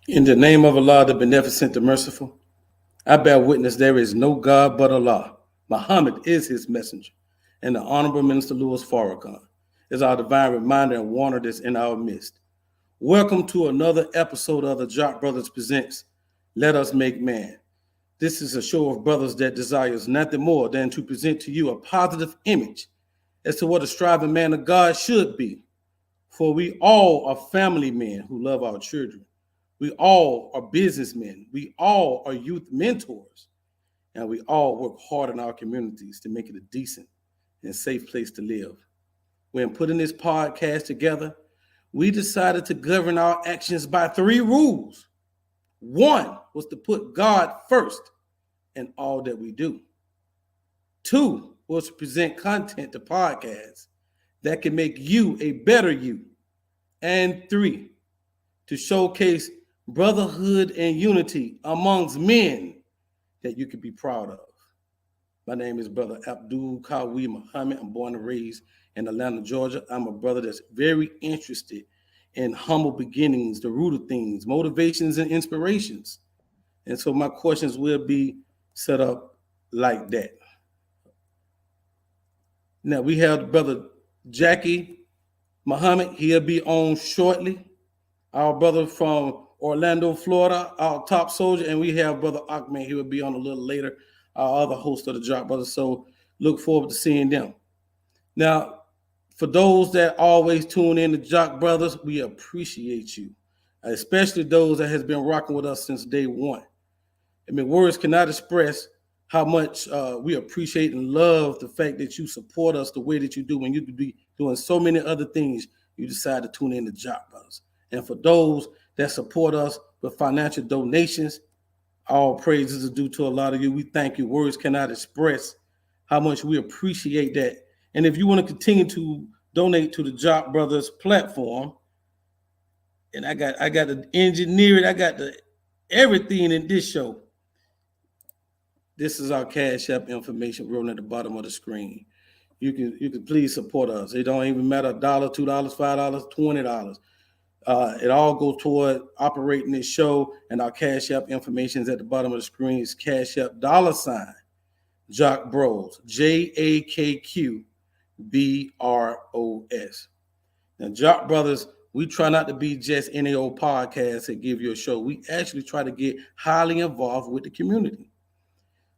In the name of Allah, the Beneficent, the Merciful, I bear witness there is no God but Allah. Muhammad is his messenger. And the Honorable Minister Louis Farrakhan is our divine reminder and warner that's in our midst. Welcome to another episode of the Jock Brothers Presents Let Us Make Man. This is a show of brothers that desires nothing more than to present to you a positive image as to what a striving man of God should be. For we all are family men who love our children. We all are businessmen. We all are youth mentors. And we all work hard in our communities to make it a decent and safe place to live. When putting this podcast together, we decided to govern our actions by 3 rules. 1 was to put God first in all that we do. 2 was to present content to podcasts that can make you a better you. And 3, to showcase brotherhood and unity amongst men that you can be proud of. My name is Brother Abdul Kawi Muhammad. I'm born and raised in Atlanta, Georgia. I'm a brother that's very interested in humble beginnings, the root of things, motivations, and inspirations. And so my questions will be set up like that. Now we have Brother Jackie Muhammad. He'll be on shortly. Our brother from Orlando, Florida, our top soldier, and we have Brother Ahmed. He will be on a little later, our other host of the Jock Brothers. So look forward to seeing them. Now, for those that always tune in to Jock Brothers, we appreciate you, especially those that has been rocking with us since day one. I mean, words cannot express how much we appreciate and love the fact that you support us the way that you do when you could be doing so many other things. You decide to tune in to Jock Brothers. And for those that support us with financial donations, all praises are due to a lot of you. We thank you. Words cannot express how much we appreciate that. And if you want to continue to donate to the Jock Brothers platform, and I got to engineer it, I got the everything in this show. This is our Cash App information rolling at the bottom of the screen. You can please support us. It don't even matter $1, $2, $5, $20. It all goes toward operating this show, and our Cash App information is at the bottom of the screen. It's Cash App $ Jock Bros, JAKQBROS. Now, Jock Brothers, we try not to be just any old podcast that give you a show. We actually try to get highly involved with the community.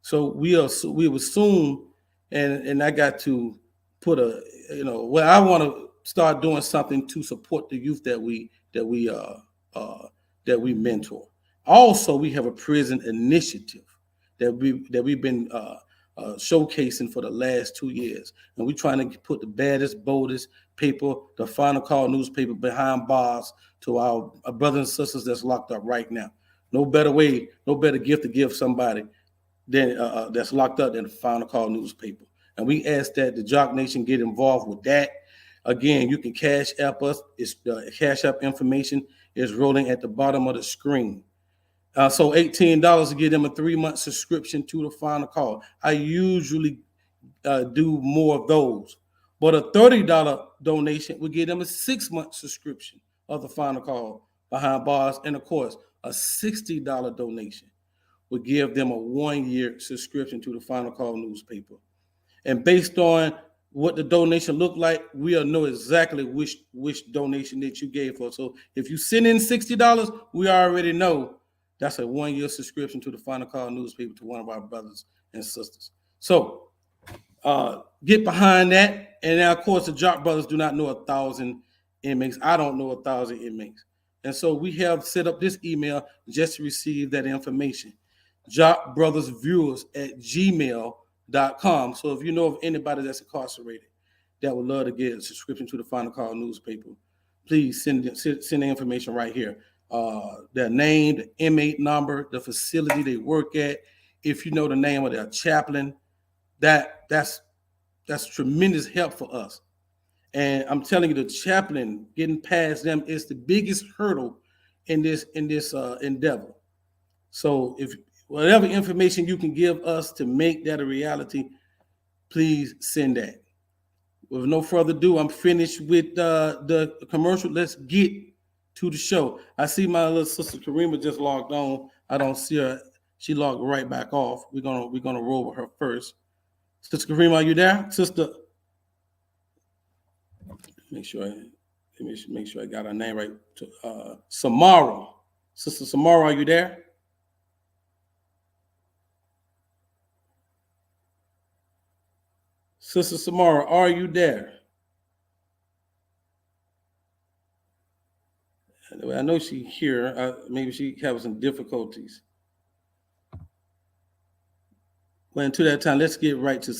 So we assume, and I got to put I want to start doing something to support the youth that we mentor. Also, we have a prison initiative that we've been showcasing for the last 2 years, and we're trying to put the baddest, boldest people, the Final Call newspaper, behind bars to our brothers and sisters that's locked up right now. No better gift to give somebody than that's locked up than the Final Call newspaper. And we ask that the Jock Nation get involved with that. Again, you can Cash App us. It's Cash App information is rolling at the bottom of the screen. So $18 to give them a 3-month subscription to the Final Call. I usually do more of those, but a $30 donation would give them a 6-month subscription of the Final Call behind bars, and of course, a $60 donation would give them a 1-year subscription to the Final Call newspaper. And based on what the donation looked like, we'll know exactly which donation that you gave for. So if you send in $60, we already know that's a 1-year subscription to the Final Call newspaper to one of our brothers and sisters. So get behind that. And now, of course, the Jock Brothers do not know 1,000 inmates. I don't know 1,000 inmates. And so we have set up this email just to receive that information. jockbrothersviewers@gmail.com. So if you know of anybody that's incarcerated that would love to get a subscription to the Final Call newspaper, please send the information right here. Their name, the inmate number, the facility they work at. If you know the name of their chaplain, that's tremendous help for us. And I'm telling you, the chaplain, getting past them is the biggest hurdle in this endeavor. So if whatever information you can give us to make that a reality, please send that. With no further ado, I'm finished with the commercial. Let's get to the show. I see my little sister Karima just logged on. I don't see her. She logged right back off. We're gonna roll with her first. Sister Karima, are you there? Sister, make sure I got her name right. Samara. Sister Samara, are you there? Sister Samara, are you there? I know she's here. Maybe she having some difficulties. Well, until that time, let's get right to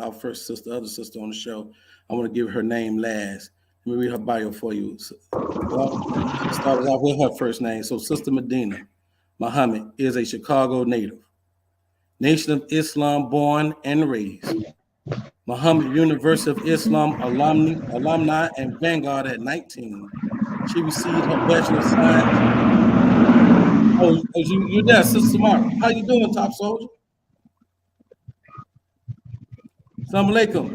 our first sister, other sister on the show. I want to give her name last. Let me read her bio for you. Well, start off with her first name. So, Sister Medina Muhammad is a Chicago native, Nation of Islam born and raised. Muhammad University of Islam alumni and Vanguard at 19. She received her Bachelor of Science. Oh, you're there, Sister Samara. How you doing, Top Soldier? Assalamu alaikum.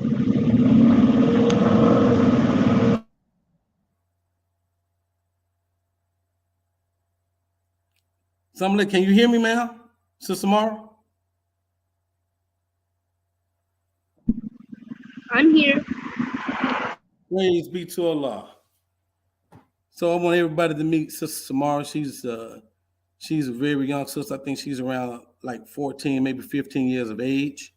Assalamu alaikum. Can you hear me, ma'am? Sister Samara? I'm here. Praise be to Allah. So I want everybody to meet Sister Samara. She's a very young sister. I think she's around like 14, maybe 15 years of age.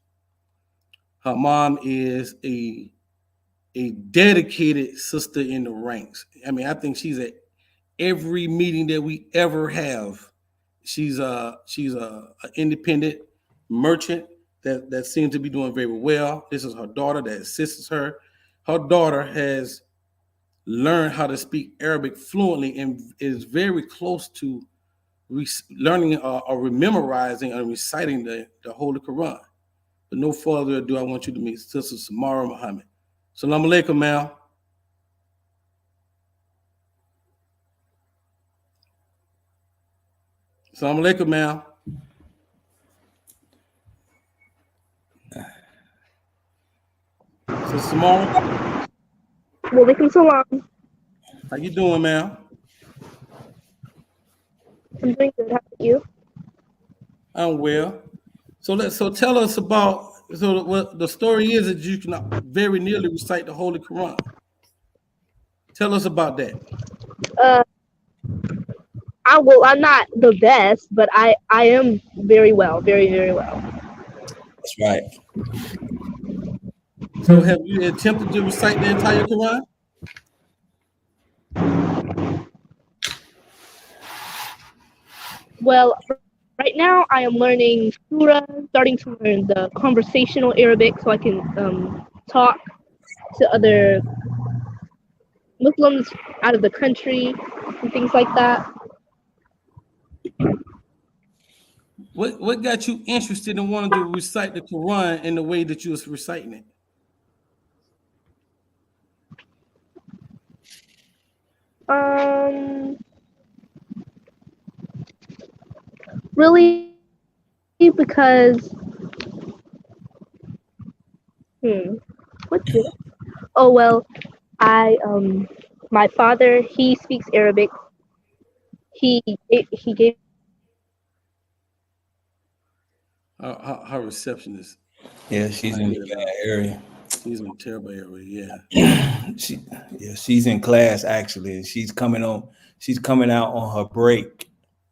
Her mom is a dedicated sister in the ranks. I mean, I think she's at every meeting that we ever have. She's a independent merchant that seems to be doing very well. This is her daughter that assists her. Her daughter has learned how to speak Arabic fluently and is very close to learning or memorizing and reciting the Holy Quran. But no further ado, I want you to meet Sister Samara Muhammad. Assalamu alaikum, ma'am. Assalamu alaikum, ma'am. Sister Samara. Walaikum salam. How you doing, ma'am? I'm doing good. How about you? I'm well. So tell us about. So what the story is that you can very nearly recite the Holy Quran. Tell us about that. I'm not the best, but I am very well, very, very well. That's right. So have you attempted to recite the entire Quran? Well, right now I am learning surah, starting to learn the conversational Arabic so I can talk to other Muslims out of the country and things like that. What got you interested in wanting to recite the Quran in the way that you was reciting it? Really, because what's it? Oh well, my father, he speaks Arabic. He gave. Her receptionist. Yeah, she's in a bad area. She's in a terrible area. Yeah. She's in class actually. She's coming out on her break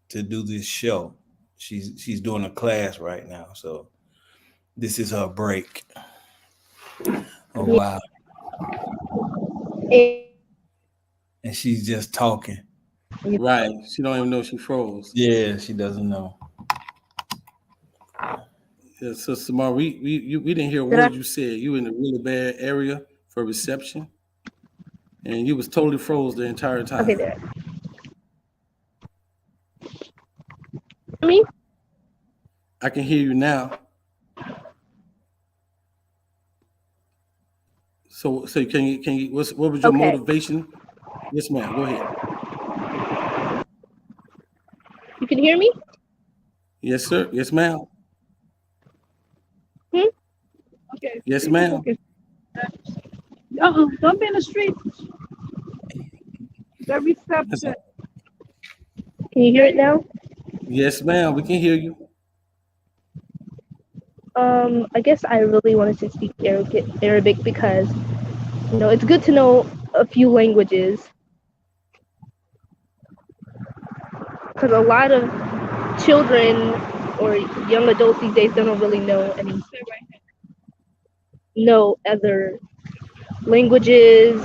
to do this show. She's doing a class right now, so this is her break. Oh wow. And she's just talking. Right. She don't even know she froze. Yeah, she doesn't know. Yeah, so Samara, we didn't hear a word you said. You in a really bad area for reception, and you was totally froze the entire time. Okay, there. Me? I can hear you now. So can you what was your motivation? Yes, ma'am. Go ahead. You can hear me? Yes, sir. Yes, ma'am. Okay. Yes, ma'am. Don't be in the street. The That's reception. all. Can you hear it now? Yes, ma'am. We can hear you. I guess I really wanted to speak Arabic because it's good to know a few languages because a lot of children or young adults these days don't really know other languages,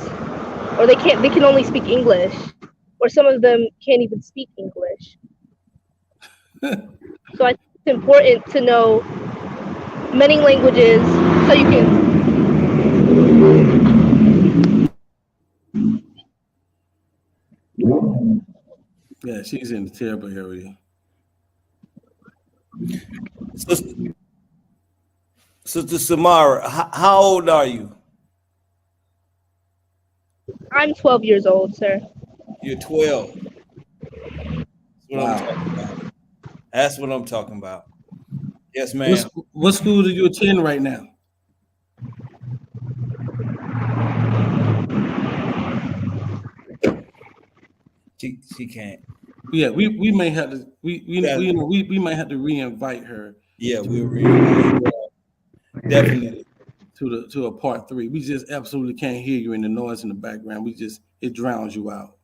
or they can only speak English, or some of them can't even speak English. So I think it's important to know many languages so you can. Yeah, she's in the terrible area. Sister, Sister Samara, how old are you? I'm 12 years old, sir. You're 12. That's what I'm Wow. talking about. That's what I'm talking about. Yes, What, ma'am. what school do you attend right now? She can't. Yeah, we may have to Yeah, we might have to re-invite her yeah, to we'll reinvite. Definitely. to a part three. We just absolutely can't hear you in the noise in the background. It drowns you out.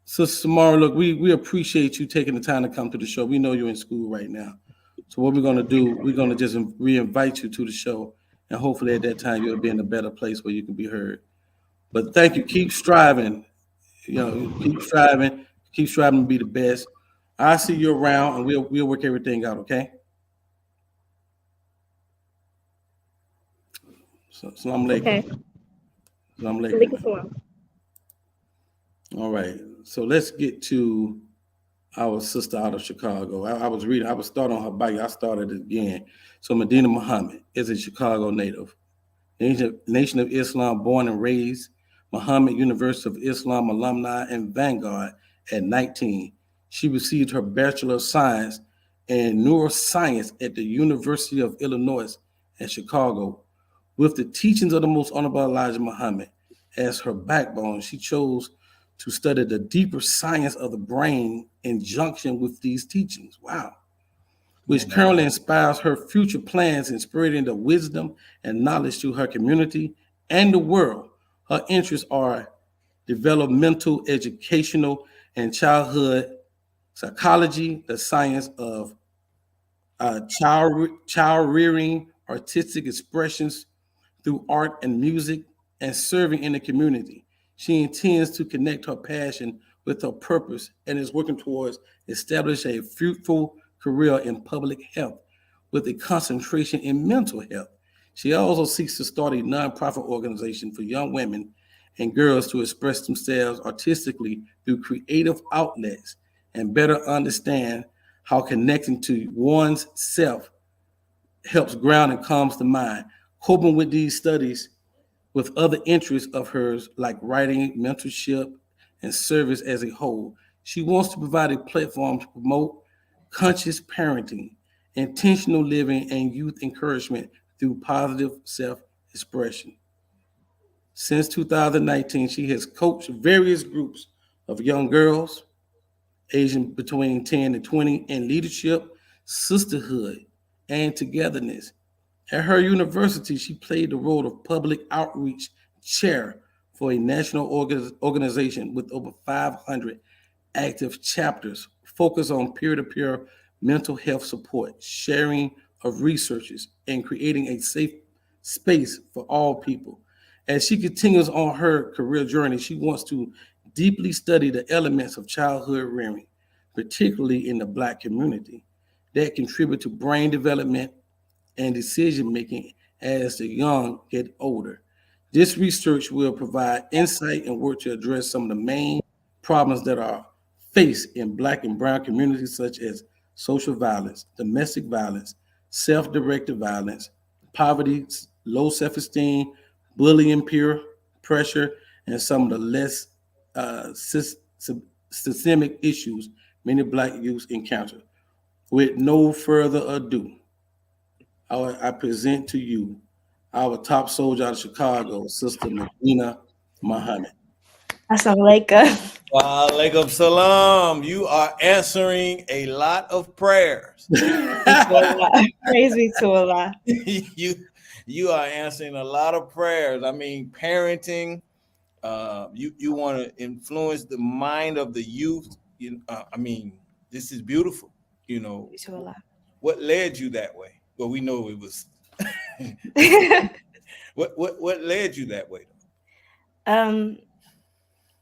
So Samara, look, we appreciate you taking the time to come to the show. We know you're in school right now. So what we're gonna do, we're gonna just re-invite you to the show, and hopefully at that time you'll be in a better place where you can be heard. But thank you. Keep striving. Keep striving to be the best. I see you around, and we'll work everything out. Okay. So, salam alaikum. Okay. Salam alaikum, Alaikum man. salam. All right. So let's get to our sister out of Chicago. I was reading. I was starting on her bio. I started it again. So Medina Muhammad is a Chicago native. Nation of Islam, born and raised, Muhammad University of Islam alumni and vanguard at 19. She received her Bachelor of Science in Neuroscience at the University of Illinois at Chicago. With the teachings of the most honorable Elijah Muhammad as her backbone, she chose to study the deeper science of the brain in junction with these teachings. Wow, which currently inspires her future plans in spreading the wisdom and knowledge to her community and the world. Her interests are developmental, educational, and childhood psychology, the science of child rearing, artistic expressions through art and music, and serving in the community. She intends to connect her passion with her purpose and is working towards establishing a fruitful career in public health with a concentration in mental health. She also seeks to start a nonprofit organization for young women and girls to express themselves artistically through creative outlets and better understand how connecting to one's self helps ground and calms the mind. Coping with these studies with other interests of hers, like writing, mentorship, and service as a whole. She wants to provide a platform to promote conscious parenting, intentional living, and youth encouragement through positive self expression. Since 2019, she has coached various groups of young girls, aged between 10 and 20, in leadership, sisterhood, and togetherness. At her university, she played the role of public outreach chair for a national organization with over 500 active chapters focused on peer to peer mental health support, sharing of researches, and creating a safe space for all people. As she continues on her career journey, she wants to deeply study the elements of childhood rearing, particularly in the Black community, that contribute to brain development and decision making as the young get older. This research will provide insight and work to address some of the main problems that are faced in Black and Brown communities, such as social violence, domestic violence, self directed violence, poverty, low self esteem, bullying, peer pressure, and some of the less systemic issues many Black youth encounter. With no further ado, I present to you our top soldier out of Chicago, Sister Medina Muhammad. Assalamu alaikum. Wa alaikum salam. You are answering a lot of prayers. Praise to Allah. Praise be to Allah. you you are answering a lot of prayers. I mean, parenting. You want to influence the mind of the youth. I mean, this is beautiful. You know, Praise to Allah. what led you that way? Well, we know it was. What led you that way? um,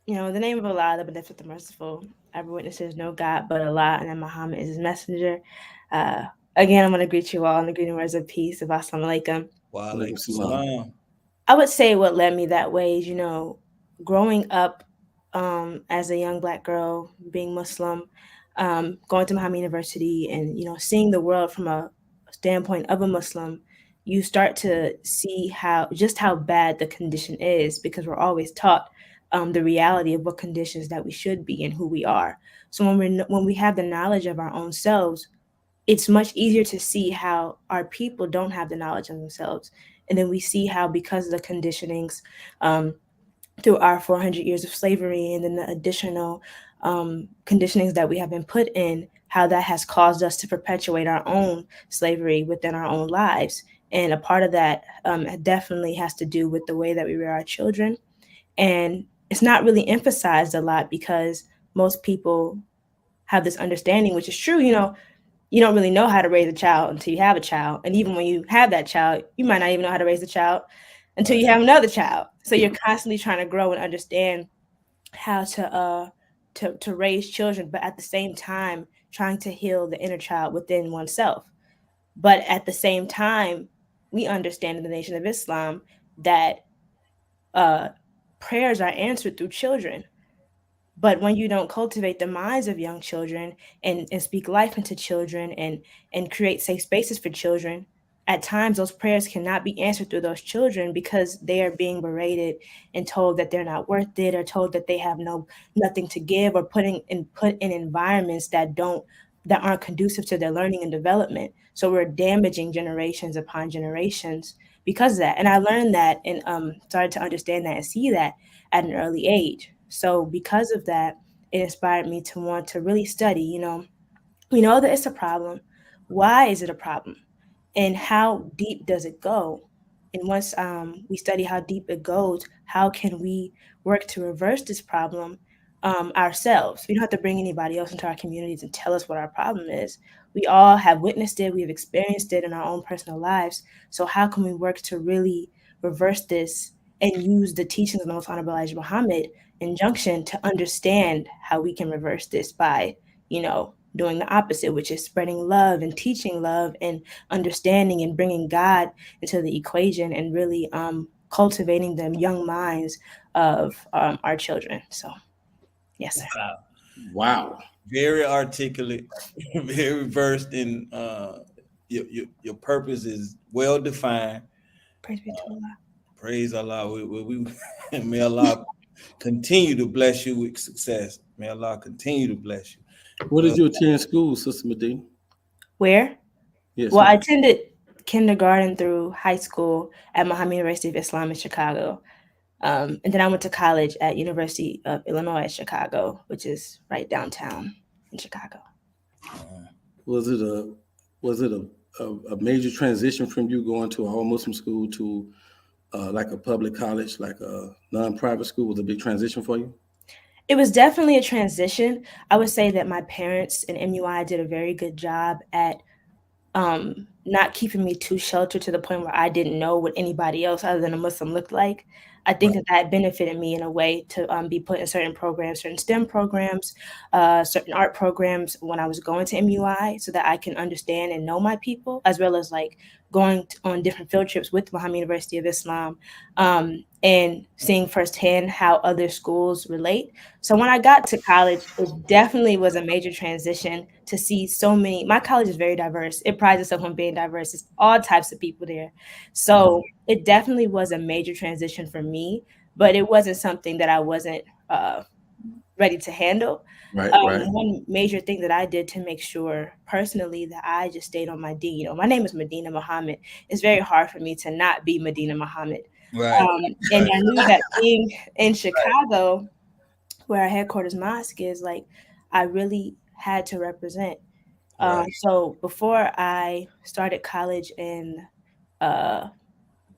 the name of Allah, the Beneficent, the Merciful. Every witness there's no God but Allah, and that Muhammad is his messenger. Again, I'm going to greet you all in the greeting words of peace. Of Assalamu alaikum. Wa alaikum salam. I would say what led me that way is, growing up as a young Black girl, being Muslim, going to Muhammad University, and seeing the world from a standpoint of a Muslim, you start to see how bad the condition is, because we're always taught the reality of what conditions that we should be and who we are. So when we have the knowledge of our own selves, it's much easier to see how our people don't have the knowledge of themselves. And then we see how, because of the conditionings, through our 400 years of slavery, and then the additional conditionings that we have been put in, how that has caused us to perpetuate our own slavery within our own lives. And a part of that definitely has to do with the way that we rear our children. And it's not really emphasized a lot, because most people have this understanding, which is true, you don't really know how to raise a child until you have a child. And even when you have that child, you might not even know how to raise a child until you have another child. So you're constantly trying to grow and understand how to raise children, but at the same time trying to heal the inner child within oneself. But at the same time, we understand in the Nation of Islam that prayers are answered through children. But when you don't cultivate the minds of young children and speak life into children and create safe spaces for children, at times those prayers cannot be answered through those children, because they are being berated and told that they're not worth it, or told that they have nothing to give, or put in environments that aren't conducive to their learning and development. So we're damaging generations upon generations because of that. And I learned that and started to understand that and see that at an early age. So because of that, it inspired me to want to really study. We know that it's a problem. Why is it a problem? And how deep does it go? And once we study how deep it goes, how can we work to reverse this problem ourselves? We don't have to bring anybody else into our communities and tell us what our problem is. We all have witnessed it. We've experienced it in our own personal lives. So how can we work to really reverse this and use the teachings of the Most Honorable Elijah Muhammad injunction to understand how we can reverse this by, doing the opposite, which is spreading love and teaching love and understanding and bringing God into the equation, and really cultivating the young minds of our children. So, yes, sir. Wow. Very articulate, very versed in your purpose is well defined. Praise be to Allah. Praise Allah. We may Allah continue to bless you with success. May Allah continue to bless you. Where did you attend school, Sister Medina? Where? Yes. Well, ma'am. I attended kindergarten through high school at Muhammad University of Islam in Chicago. And then I went to college at University of Illinois at Chicago, which is right downtown in Chicago. Was it a major transition from you going to an all-Muslim school to like a public college, like a non-private school? Was it a big transition for you? It was definitely a transition. I would say that my parents and MUI did a very good job at not keeping me too sheltered to the point where I didn't know what anybody else other than a Muslim looked like. I think that benefited me in a way to be put in certain programs, certain STEM programs, certain art programs when I was going to MUI, so that I can understand and know my people, as well as like going on different field trips with Muhammad University of Islam and seeing firsthand how other schools relate. So when I got to college, it definitely was a major transition to see so many. My college is very diverse. It prides itself on being diverse. It's all types of people there. So it definitely was a major transition for me, but it wasn't something that I wasn't ready to handle. Right. One major thing that I did to make sure personally that I just stayed on my deen. My name is Medina Muhammad. It's very hard for me to not be Medina Muhammad. Right. And I knew that being in Chicago, where our headquarters mosque is, like I really had to represent. Right. So before I started college in uh,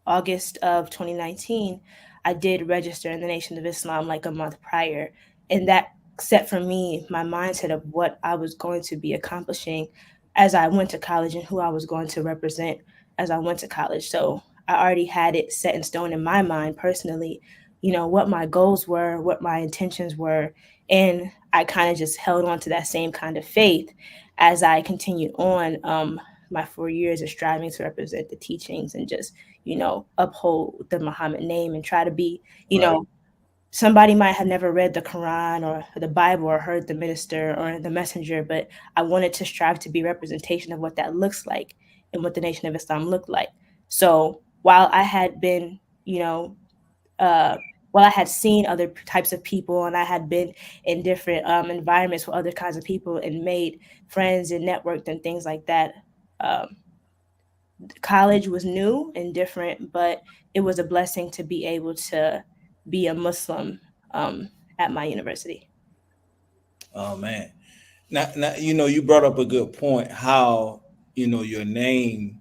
August of 2019, I did register in the Nation of Islam like a month prior. And that set for me my mindset of what I was going to be accomplishing as I went to college and who I was going to represent as I went to college. So I already had it set in stone in my mind personally, what my goals were, what my intentions were. And I kind of just held on to that same kind of faith as I continued on my 4 years of striving to represent the teachings and just uphold the Muhammad name and try to be, Right. somebody might have never read the Quran or the Bible or heard the minister or the messenger, but I wanted to strive to be representation of what that looks like and what the Nation of Islam looked like. So while I had been, uh, while I had seen other types of people and I had been in different environments with other kinds of people and made friends and networked and things like that, um, college was new and different, but it was a blessing to be able to be a Muslim at my university. Oh man. Now, you brought up a good point. How your name,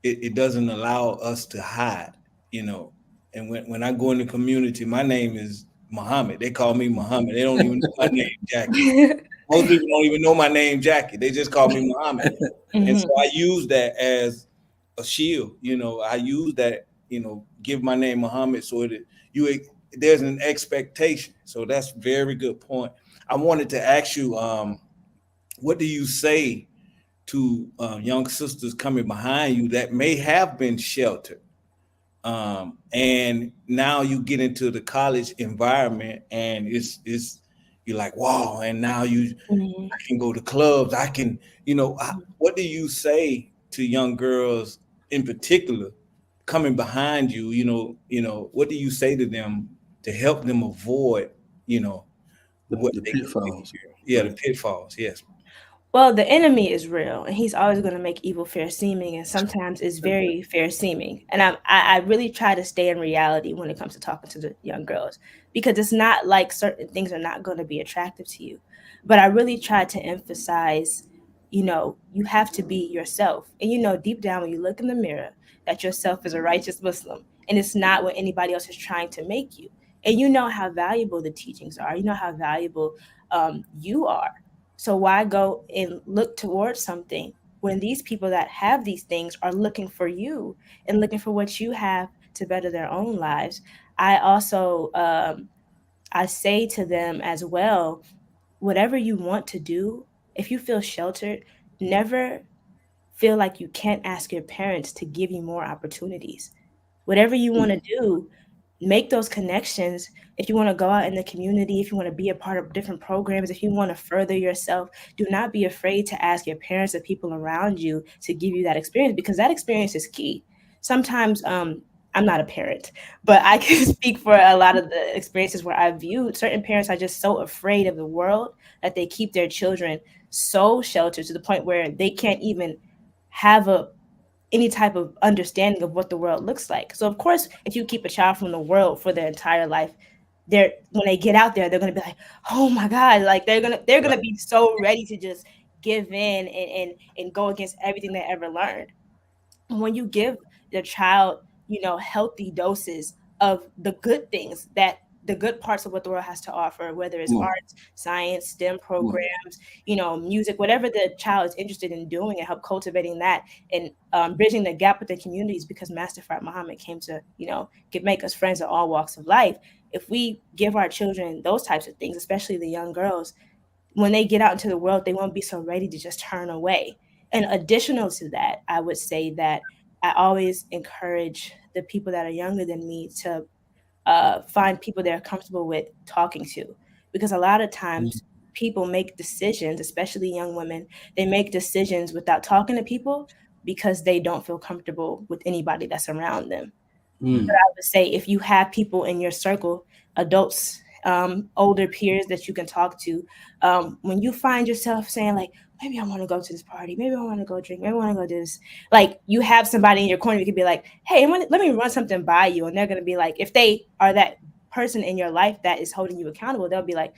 it doesn't allow us to hide. You know, and when I go in the community, my name is Muhammad. They call me Muhammad. They don't even know my name, Jackie. Most people don't even know my name, Jackie. They just call me Muhammad. And so Mhm. I use that as a shield. I use that, give my name Muhammad so that there's an expectation. So that's very good point. I wanted to ask you, what do you say to young sisters coming behind you that may have been sheltered? And now you get into the college environment and it's you're like, wow, and now Mhm. I can go to clubs. I can, what do you say to young girls in particular coming behind you? What do you say to them to help them avoid, what The they could pitfalls. experience? Yeah, the Right. pitfalls. Yes. Well, the enemy is real, and he's always going to make evil fair seeming, and sometimes it's very fair seeming. And I really try to stay in reality when it comes to talking to the young girls, because it's not like certain things are not going to be attractive to you, but I really try to emphasize, you have to be yourself, and deep down when you look in the mirror, that yourself is a righteous Muslim, and it's not what anybody else is trying to make you, and you know how valuable the teachings are, you know how valuable you are. So why go and look towards something when these people that have these things are looking for you and looking for what you have to better their own lives? I also I say to them as well, whatever you want to do, if you feel sheltered, never feel like you can't ask your parents to give you more opportunities. Whatever you want to do, make those connections. If you want to go out in the community, if you want to be a part of different programs, if you want to further yourself, do not be afraid to ask your parents or people around you to give you that experience, because that experience is key. Sometimes I'm not a parent, but I can speak for a lot of the experiences where I've viewed certain parents are just so afraid of the world that they keep their children so sheltered to the point where they can't even have a any type of understanding of what the world looks like. So of course, if you keep a child from the world for their entire life, they're when they get out there, they're gonna be like, oh my God, like they're gonna be so ready to just give in and go against everything they ever learned. When you give your child, healthy doses of the good things, that the good parts of what the world has to offer, whether it's Come on. arts, science, STEM Come on. programs, music, whatever the child is interested in doing, and help cultivating that and bridging the gap with the communities, because Master Fard Muhammad came to, make us friends of all walks of life. If we give our children those types of things, especially the young girls, when they get out into the world, they won't be so ready to just turn away. And additional to that, I would say that I always encourage the people that are younger than me to find people they're comfortable with talking to. Because a lot of times people make decisions, especially young women, they make decisions without talking to people because they don't feel comfortable with anybody that's around them. Mm. I would say if you have people in your circle, adults, older peers that you can talk to, when you find yourself saying like, maybe I want to go to this party, maybe I want to go drink, maybe I want to go do this, like you have somebody in your corner, you could be like, hey, let me run something by you, and they're gonna be like, if they are that person in your life that is holding you accountable, they'll be like,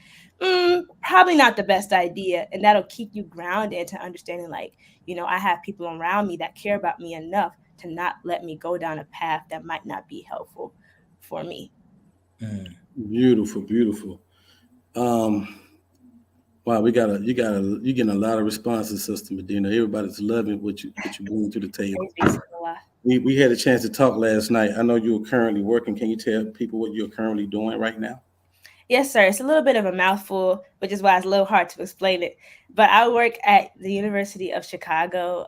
probably not the best idea. And that'll keep you grounded to understanding, like, I have people around me that care about me enough to not let me go down a path that might not be helpful for me. Beautiful, beautiful. Um, wow, you're getting a lot of responses, Sister Medina. Everybody's loving what you bring to the table. Praise be to Allah. We had a chance to talk last night. I know you're currently working. Can you tell people what you're currently doing right now? Yes, sir. It's a little bit of a mouthful, which is why it's a little hard to explain it. But I work at the University of Chicago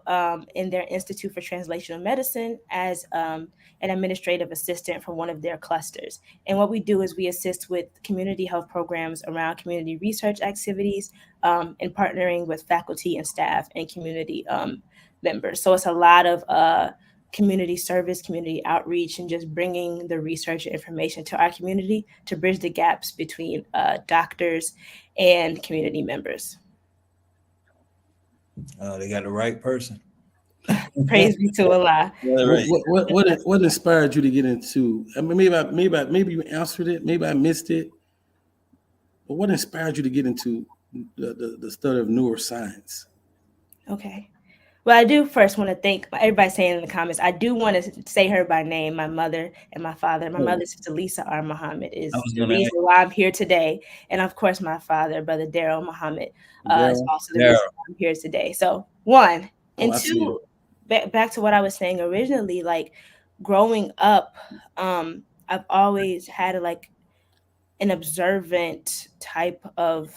in their Institute for Translational Medicine as an administrative assistant for one of their clusters. And what we do is we assist with community health programs around community research activities and partnering with faculty and staff and community members. So it's a lot of community service, community outreach, and just bringing the research and information to our community to bridge the gaps between doctors and community members. They got the right person. Praise be to Allah. Right. What inspired you to get into? I mean, maybe you answered it. Maybe I missed it. But what inspired you to get into the study of neuroscience? Okay. Well, I do first want to thank everybody saying in the comments. I do want to say her by name, my mother and my father. My mother, Sister Lisa R. Muhammad, is the reason why I'm here today. And of course, my father, Brother Daryl Muhammad, is also the reason why I'm here today. So one. And two, back to what I was saying originally, like growing up, I've always had an observant type of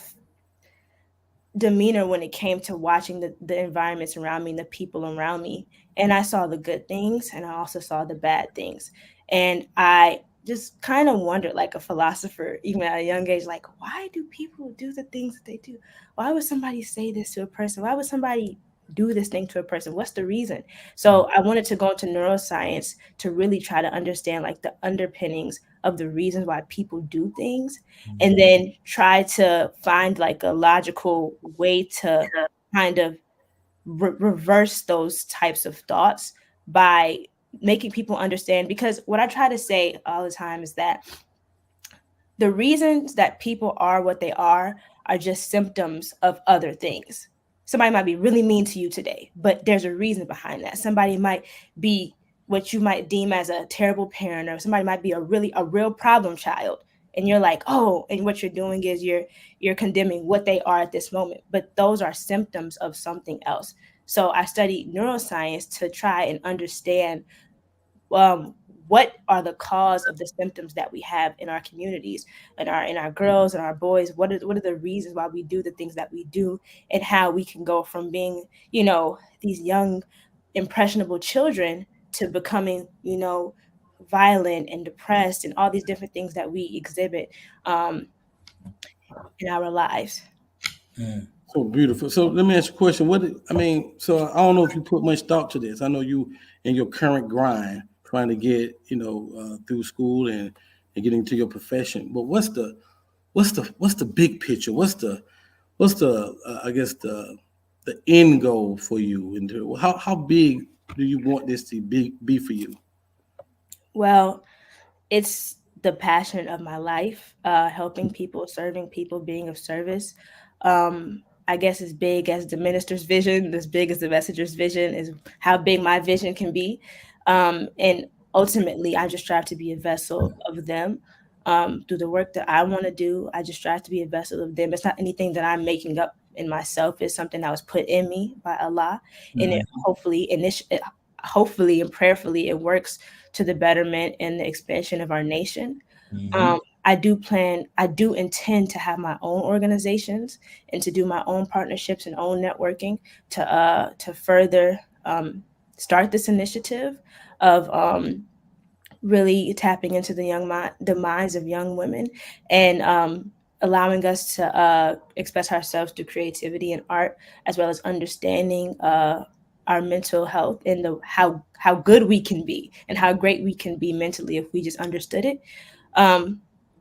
demeanor when it came to watching the environments around me and the people around me. And I saw the good things and I also saw the bad things. And I just kind of wondered, like a philosopher, even at a young age, like, why do people do the things that they do? Why would somebody say this to a person? Why would somebody do this thing to a person? What's the reason? So I wanted to go into neuroscience to really try to understand like the underpinnings of the reasons why people do things, and then try to find like a logical way to kind of reverse those types of thoughts by making people understand. Because what I try to say all the time is that the reasons that people are what they are just symptoms of other things. Somebody might be really mean to you today, but there's a reason behind that. Somebody might be what you might deem as a terrible parent, or somebody might be a real problem child. And you're like, oh, and what you're doing is you're condemning what they are at this moment. But those are symptoms of something else. So I studied neuroscience to try and understand what are the cause of the symptoms that we have in our communities, in our girls and our boys. What are the reasons why we do the things that we do, and how we can go from being, these young, impressionable children to becoming, violent and depressed and all these different things that we exhibit in our lives. So beautiful. So let me ask you a question. So I don't know if you put much thought to this. I know you in your current grind trying to get, through school and getting to your profession. But what's the big picture? What's the I guess the end goal for you? And how big do you want this to be for you? Well, it's the passion of my life, helping people, serving people, being of service. I guess as big as the minister's vision, as big as the messenger's vision, is how big my vision can be. And ultimately, I just strive to be a vessel of them. Through the work that I want to do, I just strive to be a vessel of them. It's not anything that I'm making up in myself. It's something that was put in me by Allah, and it hopefully and prayerfully, it works to the betterment and the expansion of our nation. I do intend to have my own organizations and to do my own partnerships and own networking to further start this initiative of really tapping into the minds of young women, and allowing us to express ourselves through creativity and art, as well as understanding our mental health and how good we can be and how great we can be mentally if we just understood it.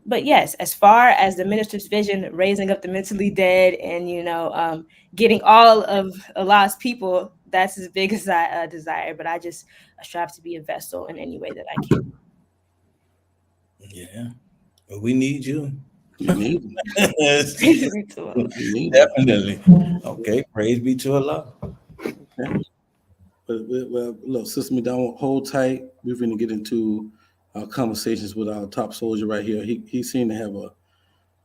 But yes, as far as the minister's vision, raising up the mentally dead and getting all of Allah's people, that's as big as I desire. But I strive to be a vessel in any way that I can. Yeah. But we need you. You need them. Praise be to Allah. You need them. Definitely. Okay, praise be to Allah. Okay. Well, look, Sister Madonna, hold tight. We're going to get into our conversations with our top soldier right here. He seemed to have a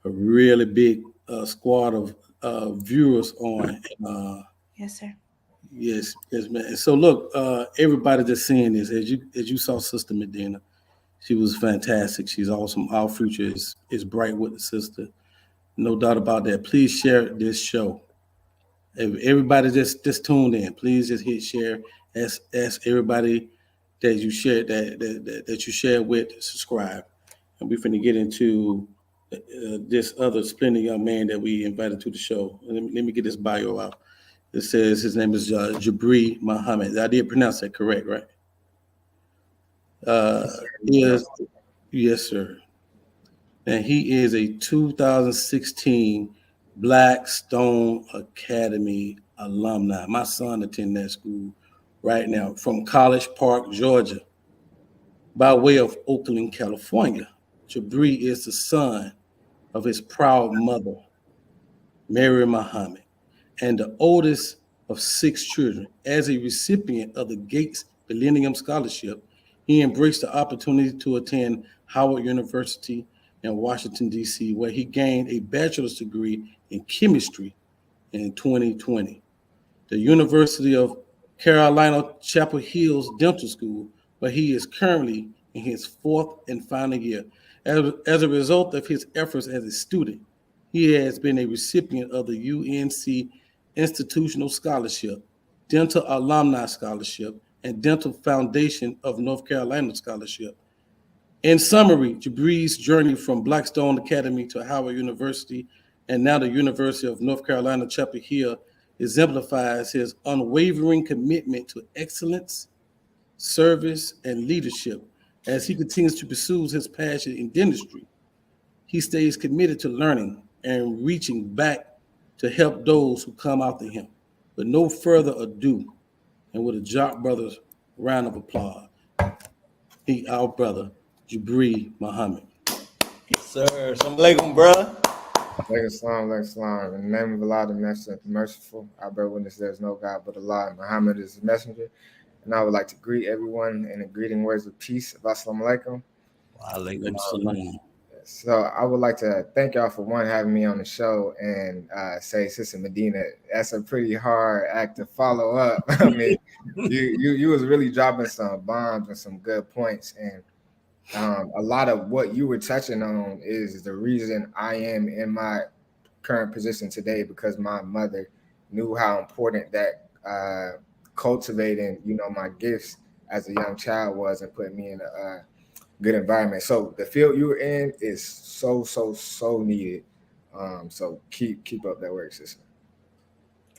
really big squad of viewers on. Yes, sir. Yes, man. And so look, everybody that's seeing this, as you saw Sister Medina, she was fantastic. She's awesome. Our future is bright with the sister. No doubt about that. Please share this show. If everybody just tuned in, please just hit share. Ask everybody that you share that you share with to subscribe. And we're finna get into this other splendid young man that we invited to the show. Let me get this bio out. It says his name is Jabri Muhammad. I did pronounce that correct, right? Yes, yes, sir. And he is a 2016 Blackstone Academy alumni. My son attends that school right now from College Park, Georgia, by way of Oakland, California. Jabri is the son of his proud mother, Mary Muhammad, and the oldest of 6 children. As a recipient of the Gates Millennium Scholarship, he embraced the opportunity to attend Howard University in Washington, D.C., where he gained a bachelor's degree in chemistry in 2020. The University of Carolina Chapel Hill's Dental School, where he is currently in his 4th and final year. As a result of his efforts as a student, he has been a recipient of the UNC Institutional Scholarship, Dental Alumni Scholarship, and Dental Foundation of North Carolina Scholarship. In summary, Jabri's journey from Blackstone Academy to Howard University and now the University of North Carolina Chapel Hill exemplifies his unwavering commitment to excellence, service, and leadership as he continues to pursue his passion in dentistry. He stays committed to learning and reaching back to help those who come after him. With no further ado, and with a Jock Brothers round of applause, our brother, Jabri Muhammad. Sir, assalamu alaikum, brother. Like Islam. In the name of Allah, the merciful, I bear witness there is no God but Allah, and Muhammad is the messenger. And I would like to greet everyone in the greeting words of peace. Assalamu alaikum. Wa alaikum salam. So I would like to thank y'all for having me on the show and say, Sister Medina, that's a pretty hard act to follow up. I mean, you was really dropping some bombs and some good points, and a lot of what you were touching on is the reason I am in my current position today, because my mother knew how important that cultivating, my gifts as a young child was, and put me in a good environment. So the field you were in is so needed. So keep up that work, sister.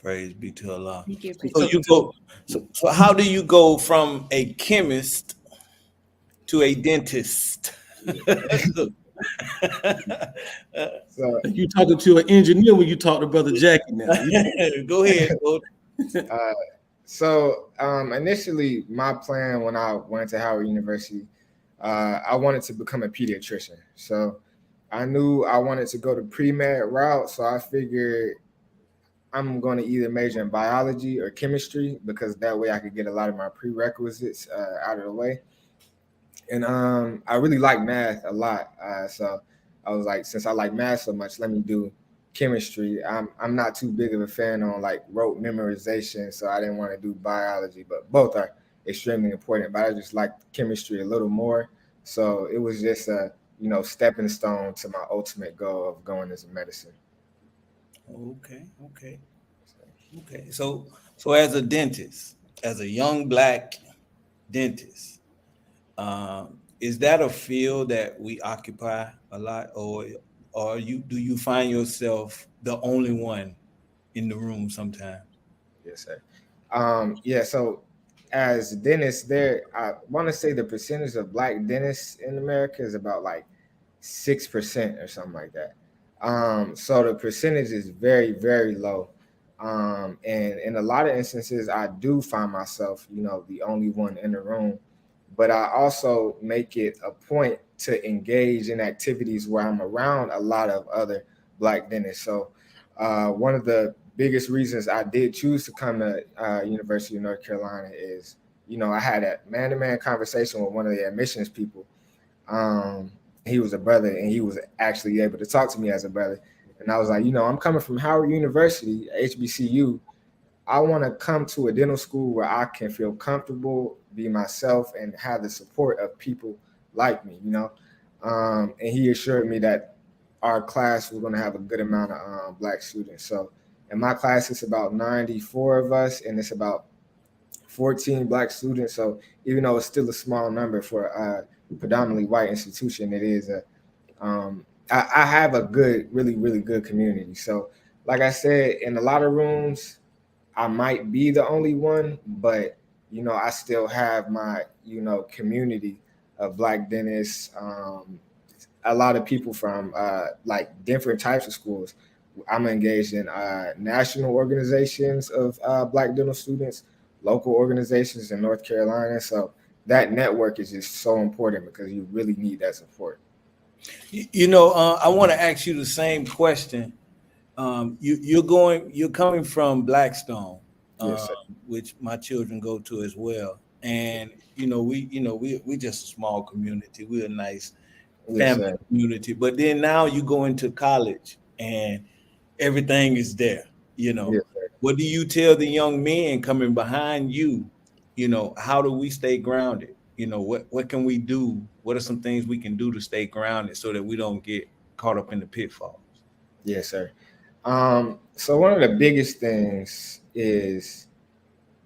Praise be to Allah. Thank you. So you go. So how do you go from a chemist to a dentist? So You talking to an engineer when you talk to Brother Jackie now. Go ahead. So initially, my plan when I went to Howard University, I wanted to become a pediatrician. So I knew I wanted to go the pre-med route. So I figured I'm going to either major in biology or chemistry, because that way I could get a lot of my prerequisites out of the way. And I really like math a lot. So I was like, since I like math so much, let me do chemistry. I'm not too big of a fan on like rote memorization, so I didn't want to do biology, but both are extremely important. But I just like chemistry a little more. So it was just a stepping stone to my ultimate goal of going into medicine. Okay. So as a dentist, as a young Black dentist, is that a field that we occupy a lot, or do you find yourself the only one in the room sometimes? Yes, sir. Yeah. So as dentists, I want to say the percentage of Black dentists in America is about like 6% or something like that. So the percentage is very, very low. And in a lot of instances, I do find myself, the only one in the room. But I also make it a point to engage in activities where I'm around a lot of other Black dentists. So one of the biggest reasons I did choose to come to University of North Carolina is, I had a man-to-man conversation with one of the admissions people. He was a brother, and he was actually able to talk to me as a brother. And I was like, I'm coming from Howard University, HBCU. I want to come to a dental school where I can feel comfortable, be myself, and have the support of people like me, And he assured me that our class was going to have a good amount of Black students. So in my class, it's about 94 of us, and it's about 14 Black students. So even though it's still a small number for a predominantly white institution, it is I have a good, really, really good community. So like I said, in a lot of rooms, I might be the only one, but I still have my community of Black dentists. A lot of people from like different types of schools. I'm engaged in national organizations of Black dental students, local organizations in North Carolina. So that network is just so important because you really need that support. I want to ask you the same question. You're coming from Blackstone, Yes, sir. which my children go to as well. And we just a small community. We're a nice Yes, family sir. community. But then now you go into college and everything is there. Yes, sir. What do you tell the young men coming behind you? How do we stay grounded? What can we do? What are some things we can do to stay grounded so that we don't get caught up in the pitfalls? Yes, sir. So one of the biggest things is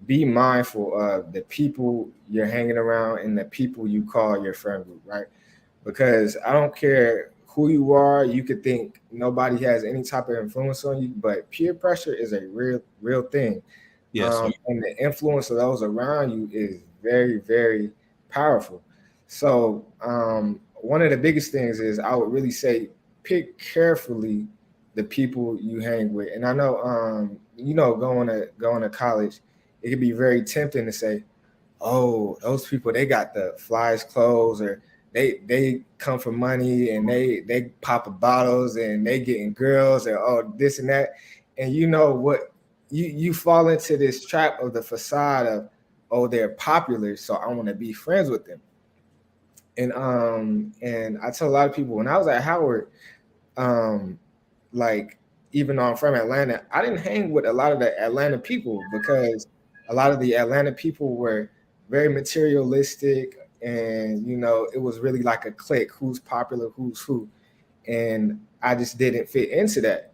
be mindful of the people you're hanging around and the people you call your friend group, right? Because I don't care who you are, you could think nobody has any type of influence on you, but peer pressure is a real thing. Yes, sir. And the influence of those around you is very, very powerful. So one of the biggest things is I would really say pick carefully the people you hang with. And I know going to college, it can be very tempting to say, oh, those people, they got the flyest clothes, or they come for money, and they popping bottles, and they getting girls, and oh, this and that. And you know what, you fall into this trap of the facade of, oh, they're popular, so I want to be friends with them. And I tell a lot of people, when I was at Howard, like, even though I'm from Atlanta, I didn't hang with a lot of the Atlanta people because a lot of the Atlanta people were very materialistic, and it was really like a clique, who's popular, who's who. And I just didn't fit into that.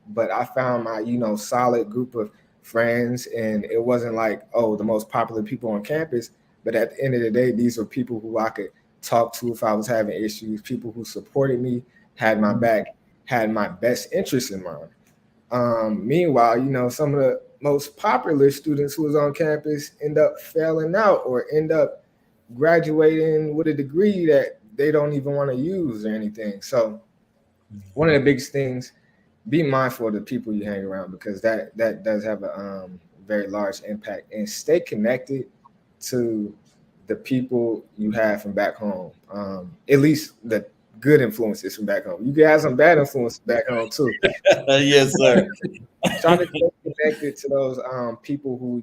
But I found my solid group of friends, and it wasn't like, oh, the most popular people on campus, but at the end of the day, these were people who I could talk to if I was having issues, people who supported me, had my back, had my best interests in mind. Meanwhile, some of the most popular students who was on campus end up failing out or end up graduating with a degree that they don't even want to use or anything. So one of the biggest things, be mindful of the people you hang around, because that does have a very large impact, and stay connected to the people you have from back home. At least the good influences from back home. You can have some bad influences back home too. Yes, sir. Try to stay connected to those people who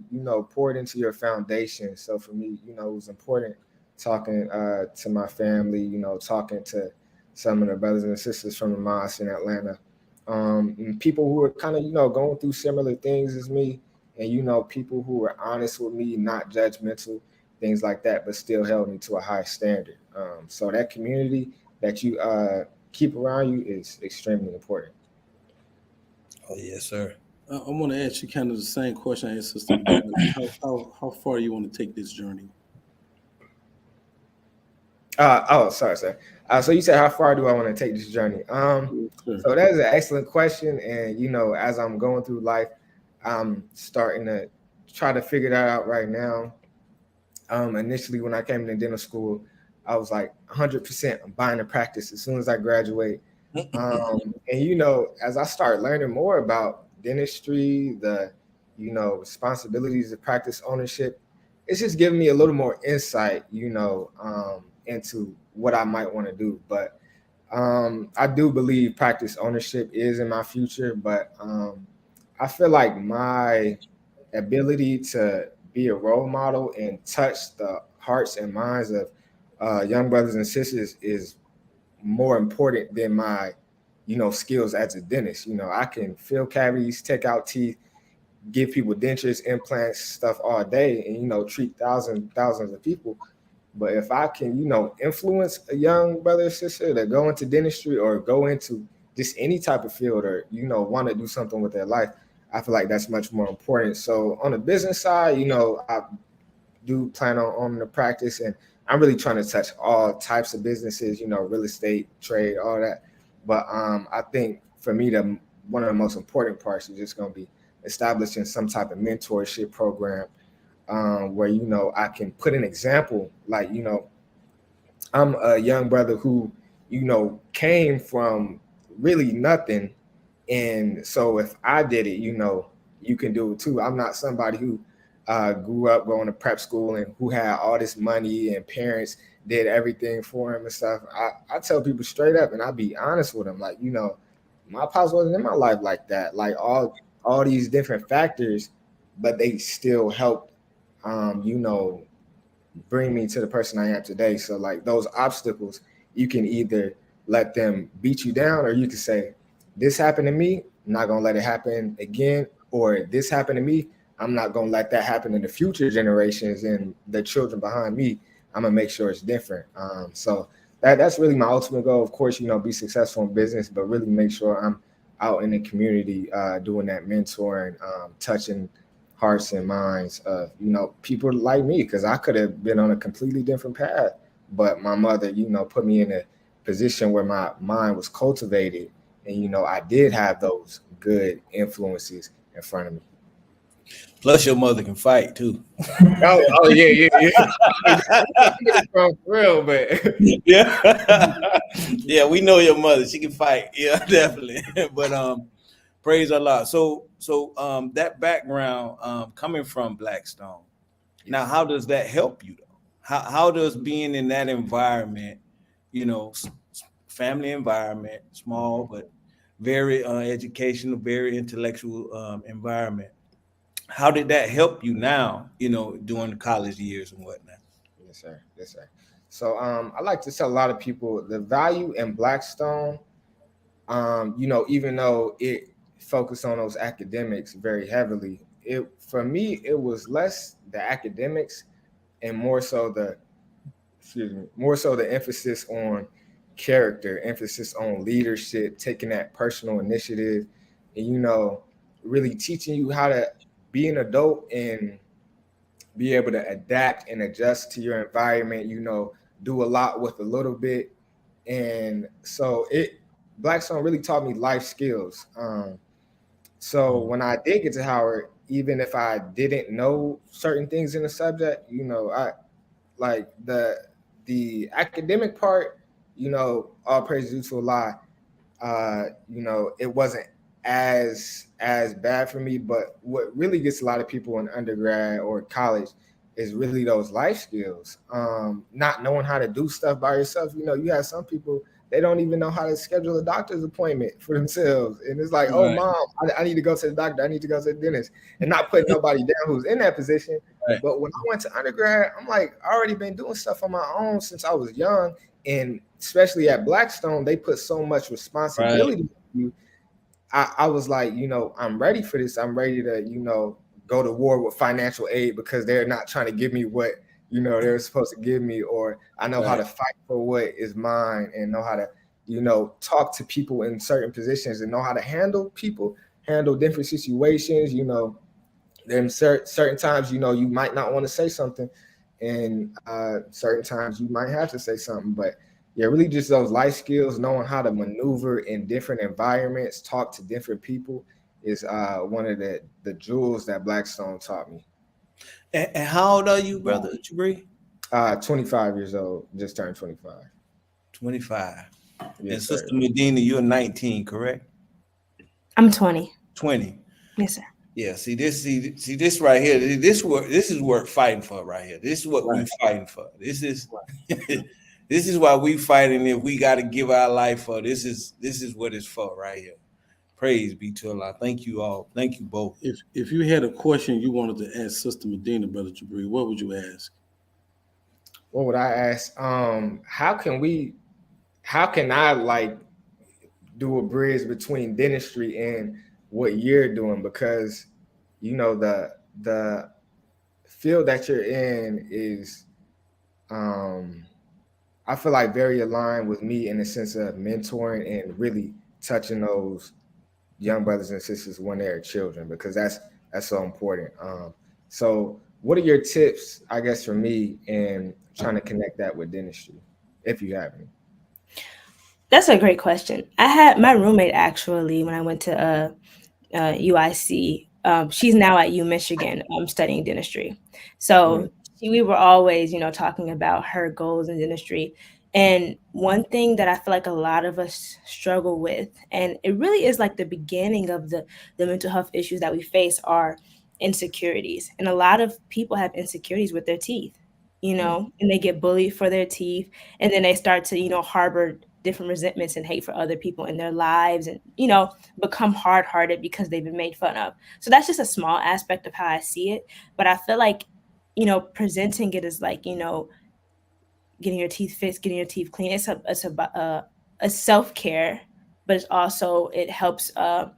poured into your foundation. So for me, it was important talking to my family. Talking to some of the brothers and sisters from the mosque in Atlanta, and people who are kind of going through similar things as me, and people who were honest with me, not judgmental, things like that, but still held me to a high standard. So that community that you keep around you is extremely important. Oh, yes, sir. I want to ask you kind of the same question I asked Sister Valerie. How far you want to take this journey? Sorry, sir. So you said, how far do I want to take this journey? Sure. So that is an excellent question. And, as I'm going through life, I'm starting to try to figure that out right now. Initially, when I came into dental school, I was like 100%, I'm buying a practice as soon as I graduate. And, as I start learning more about dentistry, the, responsibilities of practice ownership, it's just giving me a little more insight, into what I might want to do. But I do believe practice ownership is in my future, but I feel like my ability to be a role model and touch the hearts and minds of young brothers and sisters is more important than my, skills as a dentist. I can fill cavities, take out teeth, give people dentures, implants, stuff all day, and treat thousands of people. But if I can, influence a young brother or sister to go into dentistry or go into just any type of field or, want to do something with their life, I feel like that's much more important. So on the business side, I do plan on owning the practice, and I'm really trying to touch all types of businesses, real estate, trade, all that. But I think for me, one of the most important parts is just going to be establishing some type of mentorship program where, I can put an example, like, I'm a young brother who, came from really nothing. And so if I did it, you can do it too. I'm not somebody who grew up going to prep school and who had all this money and parents did everything for him and stuff. I tell people straight up, and I be honest with them, like, my pops wasn't in my life like that. Like all these different factors, but they still helped, bring me to the person I am today. So like those obstacles, you can either let them beat you down, or you can say, this happened to me, I'm not gonna let it happen again, or this happened to me, I'm not gonna let that happen in the future generations and the children behind me. I'm gonna make sure it's different. So that's really my ultimate goal. Of course, be successful in business, but really make sure I'm out in the community doing that mentoring, touching hearts and minds of people like me, because I could have been on a completely different path, but my mother put me in a position where my mind was cultivated, and I did have those good influences in front of me. Plus, your mother can fight too. Oh yeah. For real, but yeah, we know your mother. She can fight. Yeah, definitely. But praise Allah. So that background coming from Blackstone. Now, how does that help you though? How does being in that environment, family environment, small but very educational, very intellectual environment, how did that help you now, during the college years and whatnot? Yes, sir. So I like to tell a lot of people the value in Blackstone, even though it focused on those academics very heavily, for me, it was less the academics and more so the emphasis on character, emphasis on leadership, taking that personal initiative, and really teaching you how to be an adult and be able to adapt and adjust to your environment, do a lot with a little bit. And so Blackstone really taught me life skills. So when I did get to Howard, even if I didn't know certain things in the subject, I like the academic part, all praise due to Allah, it wasn't as bad for me. But what really gets a lot of people in undergrad or college is really those life skills. Not knowing how to do stuff by yourself. You have some people, they don't even know how to schedule a doctor's appointment for themselves. And it's like, oh, mom, I need to go to the doctor. I need to go to the dentist, and not putting nobody down who's in that position. Right. But when I went to undergrad, I'm like, I already been doing stuff on my own since I was young. And especially at Blackstone, they put so much responsibility on you. I was like, I'm ready for this. I'm ready to, go to war with financial aid because they're not trying to give me what, they're supposed to give me, or I know how to fight for what is mine, and know how to, talk to people in certain positions, and know how to handle people, handle different situations. Then certain times, you might not want to say something, and certain times you might have to say something. But yeah, really just those life skills, knowing how to maneuver in different environments, talk to different people, is one of the jewels that Blackstone taught me. And how old are you, brother Jabri? 25 years old, just turned 25. 25. Yes, and sir. Sister Medina, you're 19, correct? I'm 20. 20. Yes, sir. Yeah, see this right here. This is worth fighting for right here. This is what we're fighting for. This is This is why we fighting. If we got to give our life for this is what it's for right here. Praise be to Allah. Thank you all. Thank you both. If you had a question you wanted to ask Sister Medina, Brother Jabri, what would you ask? What would I ask? How can I like do a bridge between dentistry and what you're doing? Because you know the field that you're in is I feel like very aligned with me in the sense of mentoring and really touching those young brothers and sisters when they're children, because that's so important. So what are your tips, I guess, for me in trying to connect that with dentistry, if you have any? That's a great question. I had my roommate actually when I went to UIC. She's now at U Michigan studying dentistry. So we were always, talking about her goals in dentistry. And one thing that I feel like a lot of us struggle with, and it really is like the beginning of the mental health issues that we face, are insecurities. And a lot of people have insecurities with their teeth, and they get bullied for their teeth. And then they start to, harbor different resentments and hate for other people in their lives, and become hard-hearted because they've been made fun of. So that's just a small aspect of how I see it. But I feel like presenting it as like getting your teeth fixed, getting your teeth clean, it's a self-care, but it's also, it helps better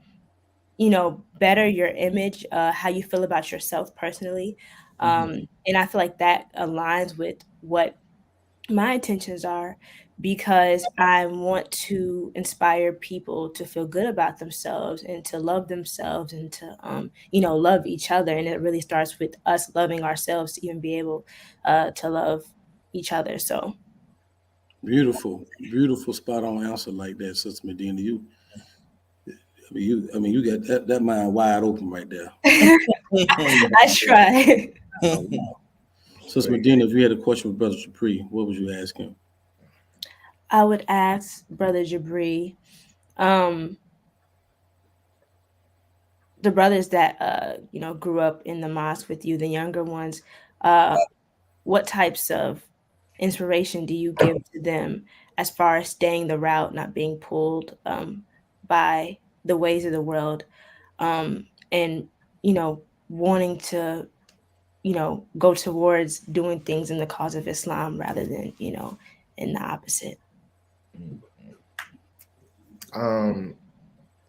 your image, how you feel about yourself personally. And I feel like that aligns with what my intentions are, because I want to inspire people to feel good about themselves and to love themselves and to love each other. And it really starts with us loving ourselves to even be able to love each other. So Beautiful, spot on answer like that, Sister Medina. You got that mind wide open right there. I try. Sister Medina, if you had a question with Brother Jabri, what would you ask him? I would ask Brother Jabri, the brothers that grew up in the mosque with you, the younger ones, what types of inspiration do you give to them as far as staying the route, not being pulled by the ways of the world, and wanting to go towards doing things in the cause of Islam rather than in the opposite?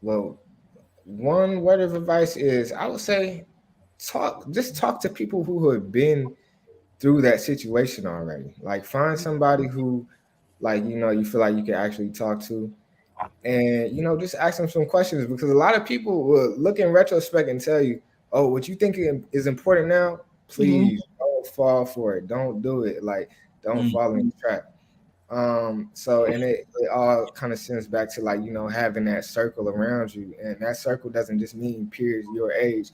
Well, one word of advice is, I would say talk to people who have been through that situation already. Like, find somebody who, like, you feel like you can actually talk to, and just ask them some questions, because a lot of people will look in retrospect and tell you, oh, what you think is important now, please don't fall for it, don't do it, like, don't fall in the trap. So, and it all kind of sends back to, like, having that circle around you, and that circle doesn't just mean peers your age,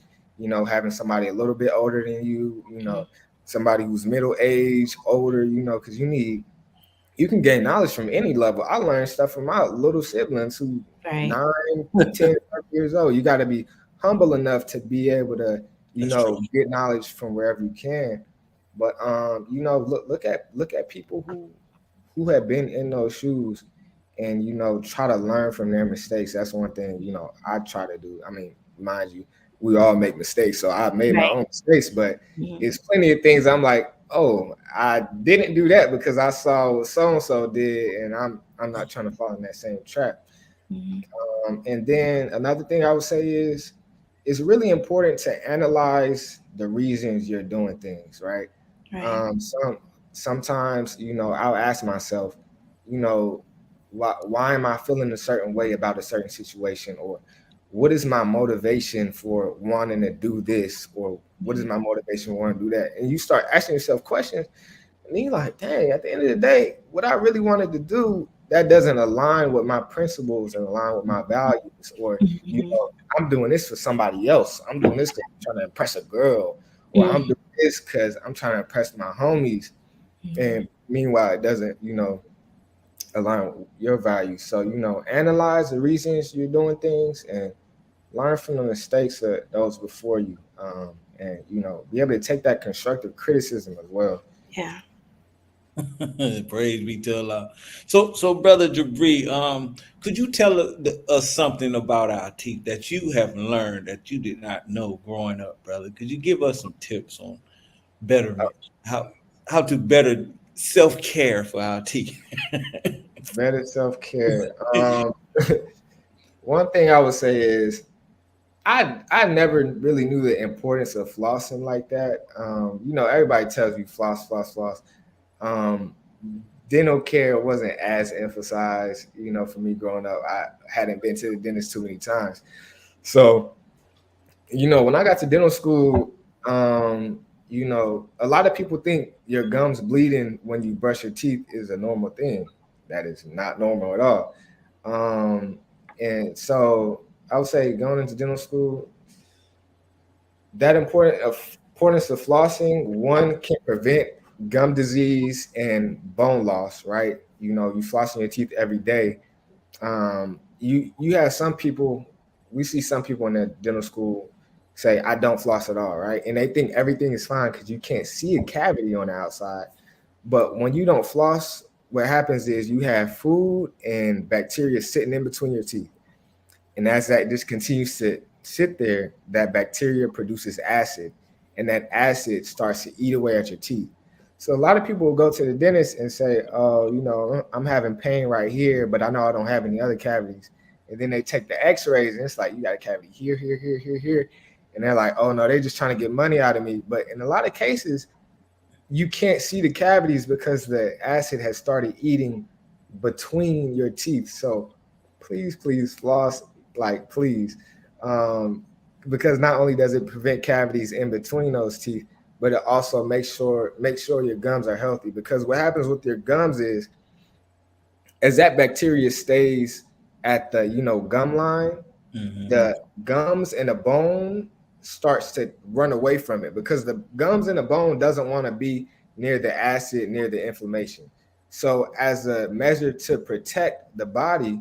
having somebody a little bit older than you, somebody who's middle age, older, because you can gain knowledge from any level. I learned stuff from my little siblings who Right. 9, 10 years old. You got to be humble enough to be able to, get knowledge from wherever you can. But look at people who have been in those shoes, and try to learn from their mistakes. That's one thing I try to do. I mean, mind you, we all make mistakes, so I've made my own mistakes, but it's plenty of things I'm like, oh, I didn't do that because I saw what so and so did, and I'm not trying to fall in that same trap. And then another thing I would say is, it's really important to analyze the reasons you're doing things, right? Sometimes I'll ask myself, why am I feeling a certain way about a certain situation, or what is my motivation for wanting to do this, or what is my motivation for wanting to do that? And you start asking yourself questions, and then you're like, dang, at the end of the day, what I really wanted to do, that doesn't align with my principles and align with my values. Or, I'm doing this for somebody else. I'm doing this because I'm trying to impress a girl, or I'm doing this because I'm trying to impress my homies. And meanwhile, it doesn't, align with your values. So, analyze the reasons you're doing things and learn from the mistakes of those before you. And, be able to take that constructive criticism as well. Yeah. Praise be to Allah. So brother Jabri, could you tell us something about our teeth that you have learned that you did not know growing up, brother? Could you give us some tips on betterment, how to better self care for our teeth? Better self care. One thing I would say is I never really knew the importance of flossing like that. Everybody tells you floss, floss, floss. Um, Dental care wasn't as emphasized. For me growing up, I hadn't been to the dentist too many times. So, when I got to dental school, a lot of people think your gums bleeding when you brush your teeth is a normal thing. That is not normal at all. And so I would say going into dental school, that importance of flossing, one can prevent gum disease and bone loss, right? You flossing your teeth every day. You have some people, we see some people in the dental school say, I don't floss at all, right? And they think everything is fine because you can't see a cavity on the outside. But when you don't floss, what happens is you have food and bacteria sitting in between your teeth. And as that just continues to sit there, that bacteria produces acid, and that acid starts to eat away at your teeth. So a lot of people will go to the dentist and say, "Oh, I'm having pain right here, but I know I don't have any other cavities." And then they take the X-rays, and it's like you got a cavity here, here, here, here, here, and they're like, "Oh no, they're just trying to get money out of me." But in a lot of cases, you can't see the cavities because the acid has started eating between your teeth. So please, please floss, like please, um, because not only does it prevent cavities in between those teeth, but it also makes sure your gums are healthy. Because what happens with your gums is, as that bacteria stays at the gum line, Mhm. the gums and the bone starts to run away from it because the gums and the bone doesn't want to be near the acid, near the inflammation. So as a measure to protect the body,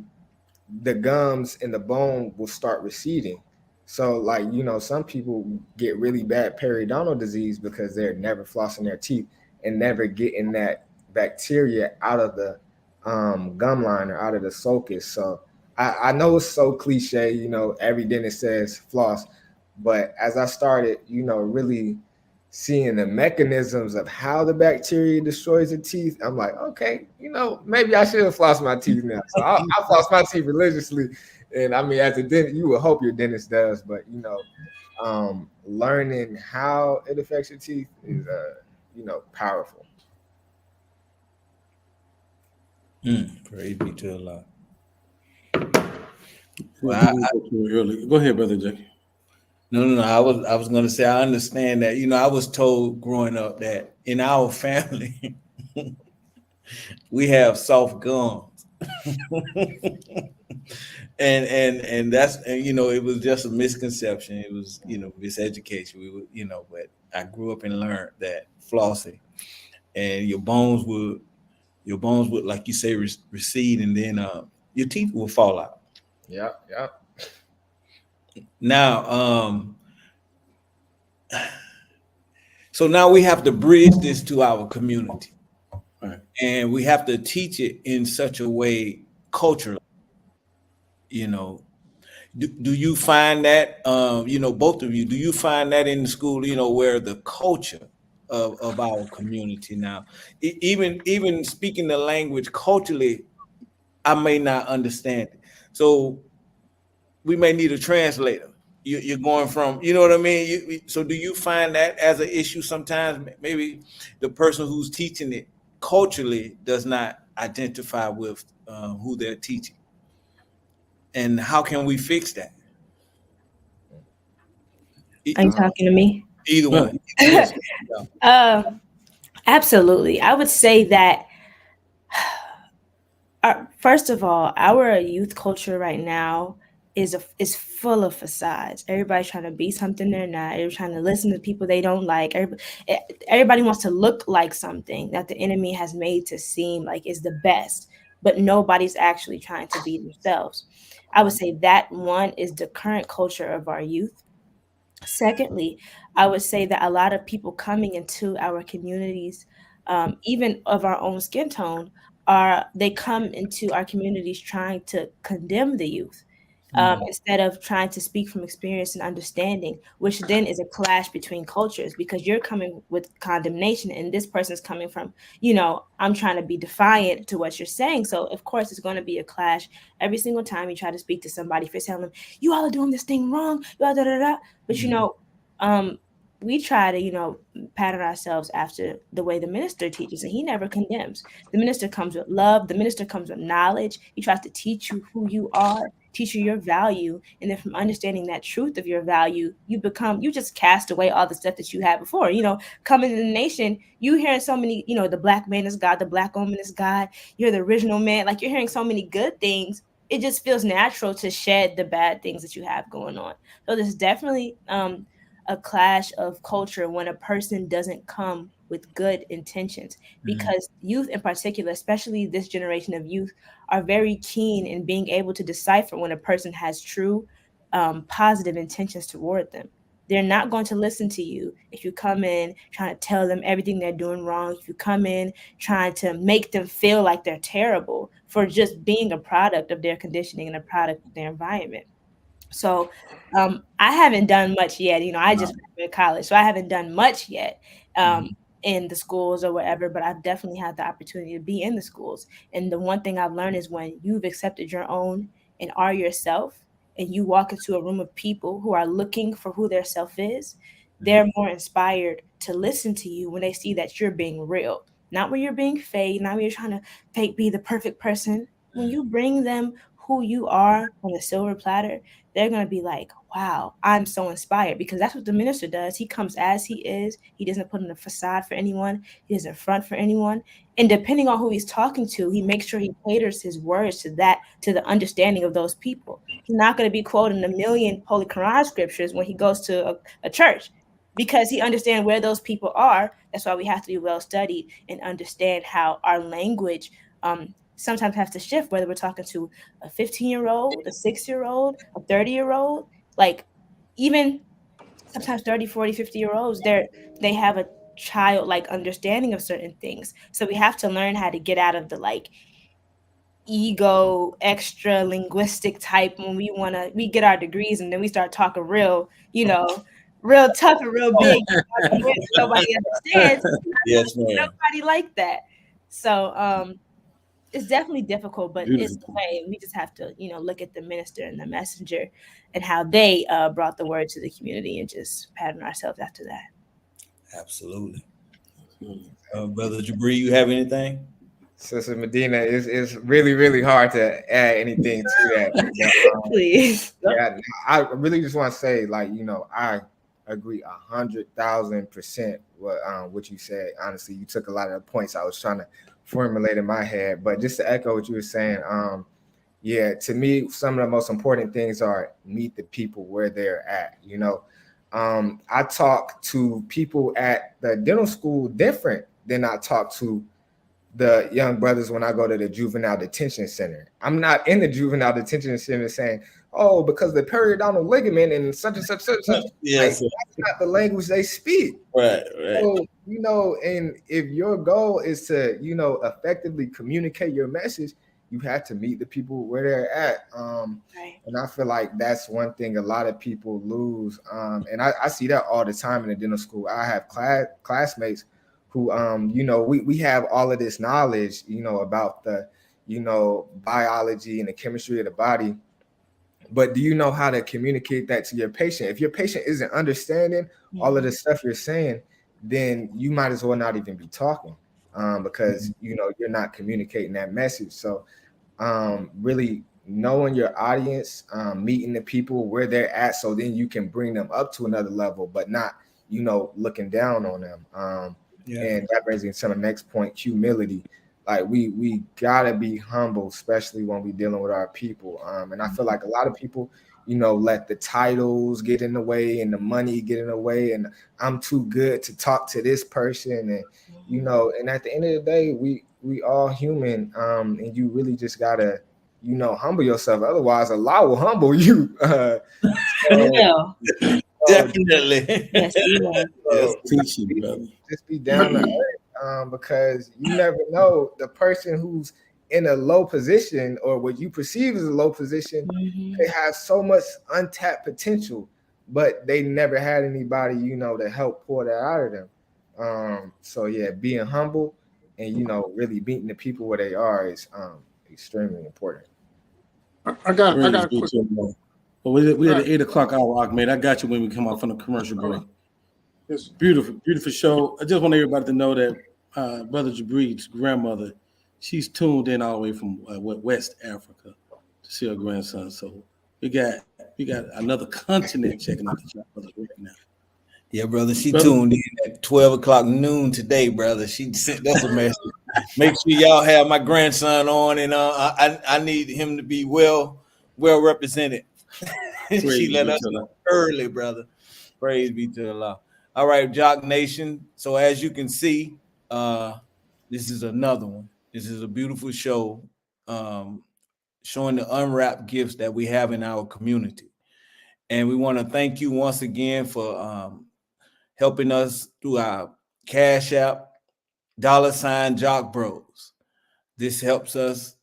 the gums and the bone will start receding. So like, some people get really bad periodontal disease because they're never flossing their teeth and never getting that bacteria out of the gum line or out of the sulcus. So I know it's so cliche, every dentist says floss, but as I started, really seeing the mechanisms of how the bacteria destroys the teeth, I'm like, okay, maybe I should floss my teeth now. So I floss my teeth religiously. And I mean, as a dentist, you would hope your dentist does, but learning how it affects your teeth is, powerful. Praise be to Allah. Well, Early. Go ahead, brother Jackie. no. I was gonna say I understand that. I was told growing up that in our family we have soft gums, and that's it was just a misconception. It was miseducation. We would but I grew up and learned that flossing and your bones would like you say recede, and then your teeth will fall out. Yeah, yeah. Now, so now we have to bridge this to our community, Right. and we have to teach it in such a way culturally. You know, do you find that both of you, do you find that in the school, where the culture of our community now, even speaking the language culturally, I may not understand it. So we may need a translator. You're going from, you know what I mean? So do you find that as an issue sometimes? Maybe the person who's teaching it culturally does not identify with who they're teaching. And how can we fix that? E- Are you talking to me? Either Right. one. Yes. Yeah. Absolutely. I would say that first of all, our youth culture right now is full of facades. Everybody's trying to be something they're not. Everybody's trying to listen to people they don't like. Everybody wants to look like something that the enemy has made to seem like is the best, but nobody's actually trying to be themselves. I would say that one is the current culture of our youth. Secondly, I would say that a lot of people coming into our communities even of our own skin tone, are they come into our communities trying to condemn the youth, instead of trying to speak from experience and understanding, which then is a clash between cultures because you're coming with condemnation and this person's coming from, I'm trying to be defiant to what you're saying. So of course it's going to be a clash every single time you try to speak to somebody. If you're telling them you all are doing this thing wrong, da, da, da, da. But um we try to, pattern ourselves after the way the minister teaches, and he never condemns. The minister comes with love. The minister comes with knowledge. He tries to teach you who you are, teach you your value, and then from understanding that truth of your value, you just cast away all the stuff that you had before. Coming to the nation, you hearing so many, the black man is God, the black woman is God, you're the original man. Like, you're hearing so many good things. It just feels natural to shed the bad things that you have going on. So there's definitely a clash of culture when a person doesn't come with good intentions, because youth in particular, especially this generation of youth, are very keen in being able to decipher when a person has true positive intentions toward them. They're not going to listen to you if you come in trying to tell them everything they're doing wrong, if you come in trying to make them feel like they're terrible for just being a product of their conditioning and a product of their environment. So I haven't done much yet. I just graduated college, so I haven't done much yet in the schools or whatever, but I've definitely had the opportunity to be in the schools. And the one thing I've learned is when you've accepted your own and are yourself, and you walk into a room of people who are looking for who their self is, they're more inspired to listen to you when they see that you're being real, not when you're being fake, not when you're trying to fake be the perfect person. When you bring them who you are on a silver platter, they're going to be like, wow, I'm so inspired, because that's what the minister does. He comes as he is. He doesn't put on a facade for anyone. He doesn't front for anyone. And depending on who he's talking to, he makes sure he caters his words to the understanding of those people. He's not going to be quoting a million Holy Quran scriptures when he goes to a church, because he understands where those people are. That's why we have to be well studied and understand how our language sometimes has to shift, whether we're talking to a 15-year-old, a 6-year-old, a 30-year-old, like even sometimes 30, 40, 50-year-olds, they have a childlike understanding of certain things. So we have to learn how to get out of the like ego extra linguistic type when we get our degrees and then we start talking real, real tough and real big. Nobody understands. Yes, ma'am. Nobody like that. So it's definitely difficult, but it's the way. We just have to, look at the minister and the messenger and how they brought the word to the community and just pattern ourselves after that. Absolutely. Brother Jabri, you have anything? Sister Medina, it's really, really hard to add anything to that. But, Please. Yeah, I really just want to say, I agree 100,000% what you said. Honestly, you took a lot of the points I was trying to formulate in my head. But just to echo what you were saying, to me, some of the most important things are meet the people where they're at. I talk to people at the dental school different than I talk to the young brothers when I go to the juvenile detention center. I'm not in the juvenile detention center saying, oh, because the periodontal ligament and such and such, Yes, that's not the language they speak. Right. So, and if your goal is to, effectively communicate your message, you have to meet the people where they're at. Right. And I feel like that's one thing a lot of people lose. And I see that all the time in the dental school. I have classmates who, we have all of this knowledge, about the, biology and the chemistry of the body. But do you know how to communicate that to your patient? If your patient isn't understanding all of the stuff you're saying, then you might as well not even be talking because, you're not communicating that message. So really knowing your audience, meeting the people where they're at, so then you can bring them up to another level, but not, looking down on them. And that brings me to the next point, humility. Like we gotta be humble, especially when we're dealing with our people. And I feel like a lot of people, let the titles get in the way and the money get in the way, and I'm too good to talk to this person. And and at the end of the day, we all human. And you really just gotta, humble yourself. Otherwise, Allah will humble you. Definitely. Yes, Yes, teaching, brother. Just be down to earth. because you never know, the person who's in a low position or what you perceive as a low position, they have so much untapped potential, but they never had anybody, to help pour that out of them. So yeah, being humble and really meeting the people where they are is extremely important. I got Praise a be quick. to the Lord. Well, we at Right. the 8 o'clock hour, Ahmed. I got you when we come out from the commercial break. Yes. Beautiful, beautiful show. I just want everybody to know that Brother Jabreed's grandmother, she's tuned in all the way from West Africa to see her grandson. So we got another continent checking out the job brothers right now. Yeah, brother. She Brother, tuned in at 12 o'clock noon today, brother. She sent us a message. Make sure y'all have my grandson on, and I need him to be well represented. She praise let be us to know Allah. early, brother. Praise be to Allah. All right, Jock Nation. So as you can see, this is another one. This is a beautiful show, showing the unwrapped gifts that we have in our community. And we want to thank you once again for helping us through our Cash App, $ Jock Bros. This helps us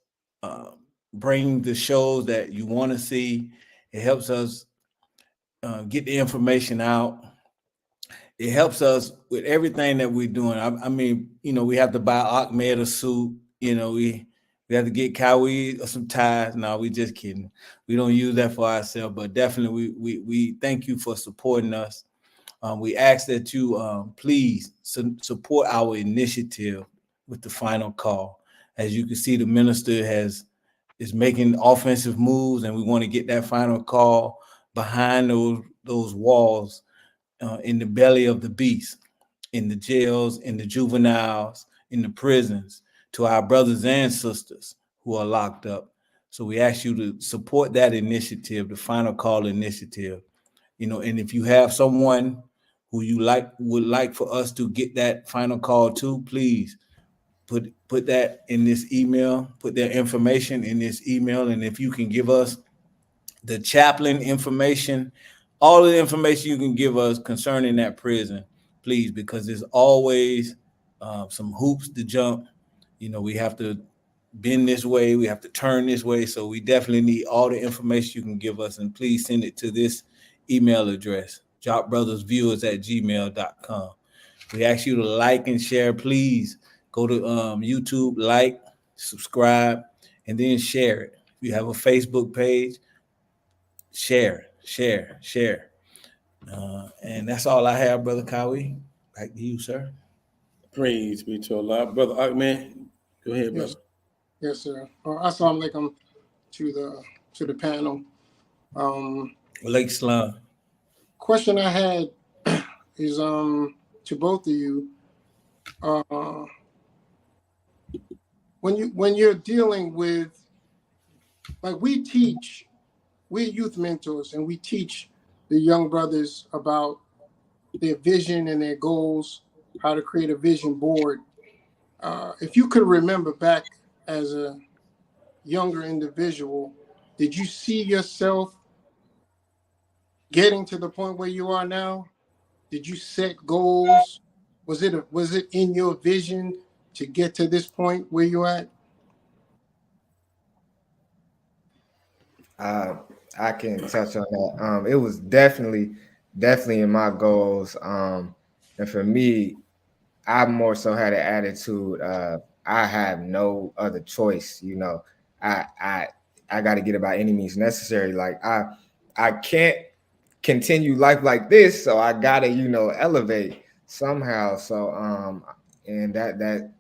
bring the shows that you want to see. It helps us get the information out. It helps us with everything that we're doing. I mean, we have to buy Ahmed a suit. We have to get Kawi some ties. No, we just kidding. We don't use that for ourselves, but definitely we thank you for supporting us. We ask that you please support our initiative with the final call. As you can see, the minister is making offensive moves, and we want to get that final call behind those walls, in the belly of the beast, in the jails, in the juveniles, in the prisons, to our brothers and sisters who are locked up. So we ask you to support that initiative, the final call initiative. And if you have someone who you would like for us to get that final call to, please put that in this email, put their information in this email. And if you can give us the chaplain information, all of the information you can give us concerning that prison, please, because there's always some hoops to jump. We have to bend this way, we have to turn this way. So we definitely need all the information you can give us, and please send it to this email address, jockbrothersviewers@gmail.com. We ask you to like and share. Please go to YouTube, like, subscribe, and then share it. If you have a Facebook page, share. And that's all I have, Brother Kawi. Back to you, sir. Praise be to Allah. Brother Ahmed, go ahead, brother. Yes, sir. Assalamu alaikum to the panel. Lake Islam. Question I had is to both of you. When you're dealing with, like, we're youth mentors, and we teach the young brothers about their vision and their goals, how to create a vision board. If you could remember back as a younger individual, did you see yourself getting to the point where you are now? Did you set goals? Was it in your vision to get to this point where you're at? I can touch on that. It was definitely in my goals. And for me, I more so had an attitude. I have no other choice. I got to get it by any means necessary. Like I can't continue life like this, so I gotta elevate somehow. So and that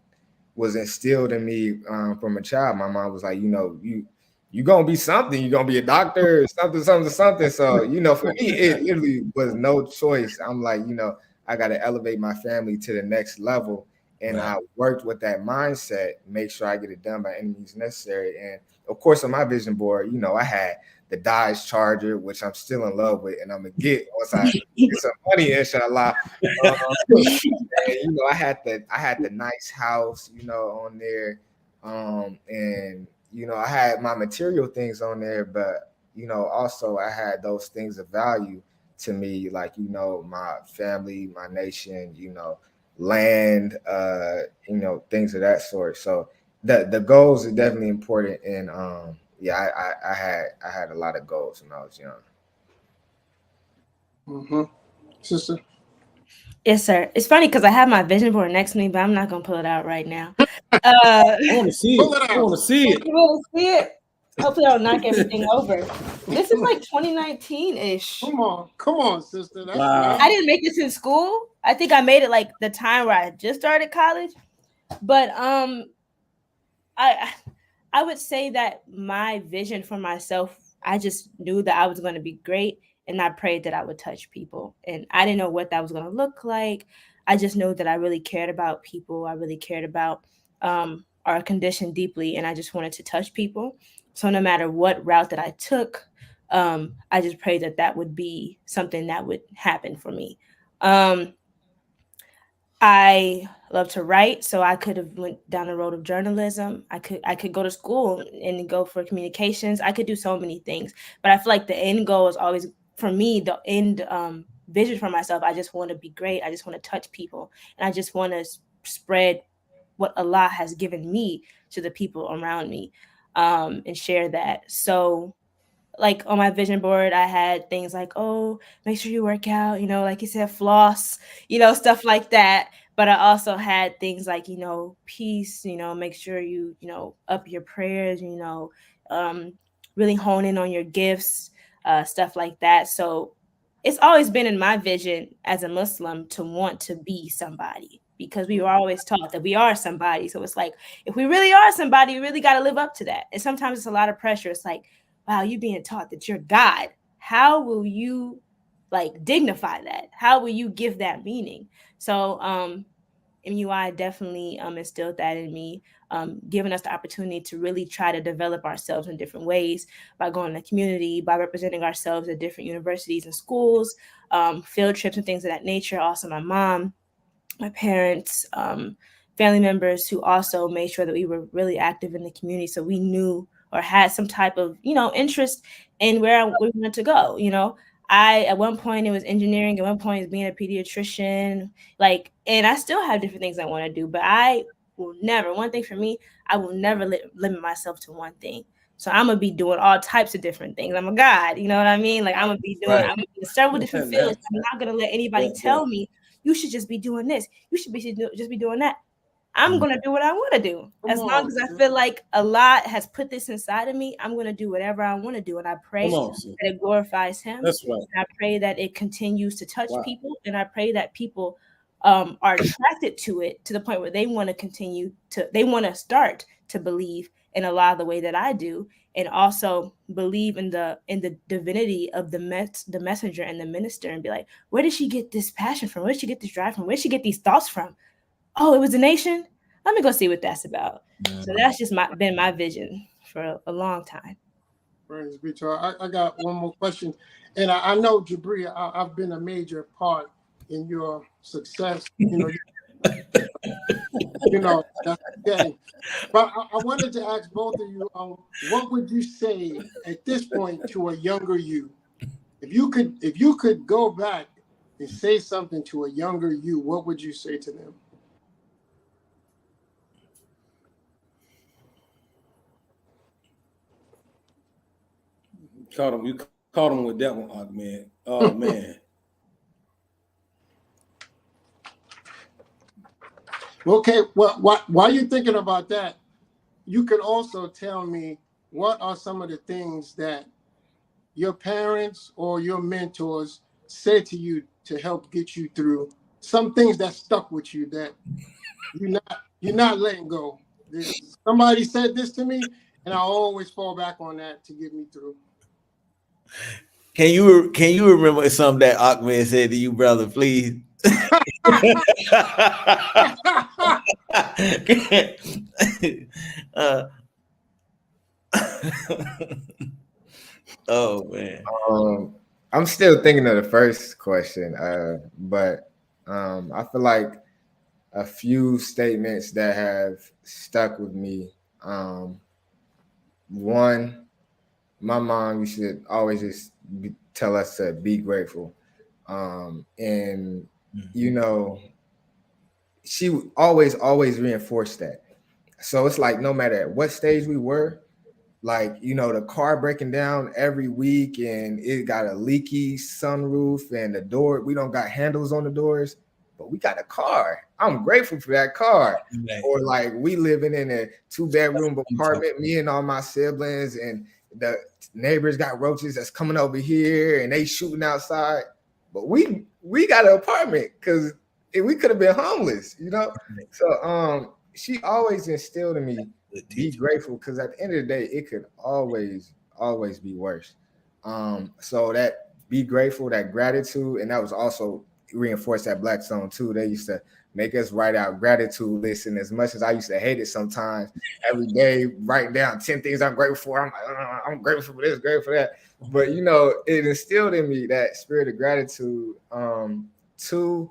was instilled in me from a child. My mom was like, you gonna be something. You're gonna be a doctor or something. So, for me, it literally was no choice. I'm like, I got to elevate my family to the next level. And Right. I worked with that mindset, make sure I get it done by any means necessary. And of course, on my vision board, I had the Dodge Charger, which I'm still in love with, and I'm gonna get once I get some money, inshallah. And, I had the nice house, on there. And I had my material things on there, but also I had those things of value to me, like my family, my nation, land, things of that sort. So the goals are definitely important. And I had a lot of goals when I was young. Mm-hmm. Sister. Yes, sir. It's funny because I have my vision board next to me, but I'm not gonna pull it out right now. I want to see Pull it. it I out. want to see it. You want to see it? Hopefully, I'll knock everything over. This is like 2019-ish. Come on, sister. That's Wow. nice. I didn't make this in school. I think I made it like the time where I just started college. But I would say that my vision for myself, I just knew that I was going to be great, and I prayed that I would touch people. And I didn't know what that was going to look like. I just know that I really cared about people. I really cared about our condition deeply, and I just wanted to touch people. So no matter what route that I took, I just prayed that that would be something that would happen for me. Um, I love to write, so I could have went down the road of journalism. I could go to school and go for communications. I could do so many things, but I feel like the end goal is always for me. The end vision for myself. I just want to be great. I just want to touch people, and I just want to spread what Allah has given me to the people around me, and share that. So like on my vision board, I had things like, oh, make sure you work out, like you said, floss, stuff like that. But I also had things like, peace, make sure you, up your prayers, really hone in on your gifts, stuff like that. So it's always been in my vision as a Muslim to want to be somebody because we were always taught that we are somebody. So it's like, if we really are somebody, we really got to live up to that. And sometimes it's a lot of pressure. It's like, wow, you're being taught that you're God. How will you like dignify that? How will you give that meaning? So MUI definitely instilled that in me, giving us the opportunity to really try to develop ourselves in different ways by going to the community, by representing ourselves at different universities and schools, field trips and things of that nature. Also, my mom, my parents, family members who also made sure that we were really active in the community, so we knew or had some type of interest in where we wanted to go. I at one point it was engineering, at one point it was being a pediatrician, and I still have different things I want to do, but I will never. One thing for me, I will never limit myself to one thing. So I'm gonna be doing all types of different things. I'm a God, you know what I mean? Like I'm gonna be doing, Right. I'm gonna be in several different fields. Nice. I'm not gonna let anybody tell me you should just be doing this. You should just be doing that. I'm going to do what I want to do. As long as I feel like Allah has put this inside of me, I'm going to do whatever I want to do. And I pray Come on, that sis. it glorifies Him. That's right. And I pray that it continues to touch Wow. people. And I pray that people are attracted to it to the point where they want to they want to start to believe in Allah the way that I do, and also believe in the divinity of the messenger and the minister, and be like, where did she get this passion from? Where did she get this drive from? Where did she get these thoughts from? Oh, it was a nation. Let me go see what that's about. So that's just been my vision for a long time. Praise be to God. I got one more question, and I know Jabri, I've been a major part in your success. That's okay. But I wanted to ask both of you, what would you say at this point to a younger you? If you could go back and say something to a younger you, what would you say to them? You caught him with that one, man. Oh man. Okay, well, while you're thinking about that, you could also tell me what are some of the things that your parents or your mentors said to you to help get you through, some things that stuck with you that you're not letting go. Somebody said this to me, and I always fall back on that to get me through. Can you remember something that Ahmed said to you, brother? Please. Oh man. I'm still thinking of the first question, but I feel like a few statements that have stuck with me. One, my mom used to always just tell us to be grateful, and she always reinforced that. So it's like no matter at what stage we were, like, you know, the car breaking down every week and it got a leaky sunroof and the door, we don't got handles on the doors, but we got a car. I'm grateful for that car. Right. Or like we living in a 2-bedroom apartment, me and all my siblings, and the neighbors got roaches that's coming over here and they shooting outside. But we got an apartment because we could have been homeless, you know? So she always instilled in me, be grateful, because at the end of the day, it could always be worse. So that be grateful, that gratitude, and that was also reinforced at Blackstone too. They used to make us write out gratitude lists, and as much as I used to hate it sometimes, every day writing down 10 things I'm grateful for. I'm like, I'm grateful for this, grateful for that. But you know, it instilled in me that spirit of gratitude. To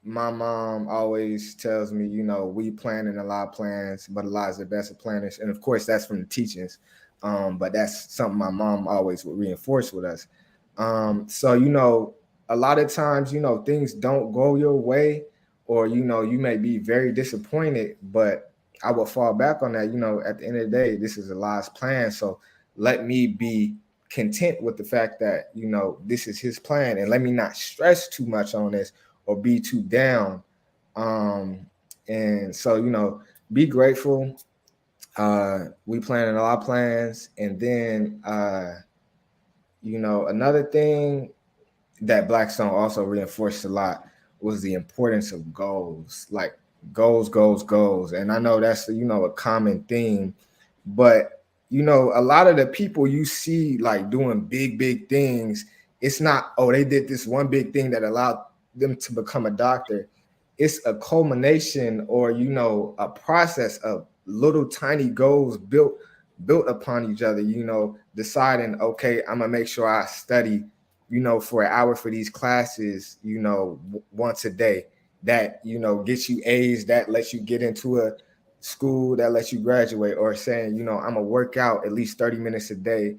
my mom always tells me, you know, we plan in a lot of plans, but a lot is the best of planners. And of course, that's from the teachings. But that's something my mom always would reinforce with us. So, you know, a lot of times, you know, things don't go your way, or, you know, you may be very disappointed, but I will fall back on that. You know, at the end of the day, this is a Allah's plan. So let me be content with the fact that, you know, this is his plan, and let me not stress too much on this or be too down. And so, you know, be grateful. We planning a lot of plans. And then, you know, another thing that Blackstone also reinforced a lot was the importance of goals, like goals. And I know that's, you know, a common theme, but, you know, a lot of the people you see like doing big things, it's not, oh, they did this one big thing that allowed them to become a doctor. It's a culmination, or, you know, a process of little tiny goals built upon each other, you know, deciding, okay, I'm gonna make sure I study, you know, for an hour for these classes, you know, once a day. That, you know, gets you A's, that lets you get into a school that lets you graduate, or saying, you know, I'm gonna work out at least 30 minutes a day.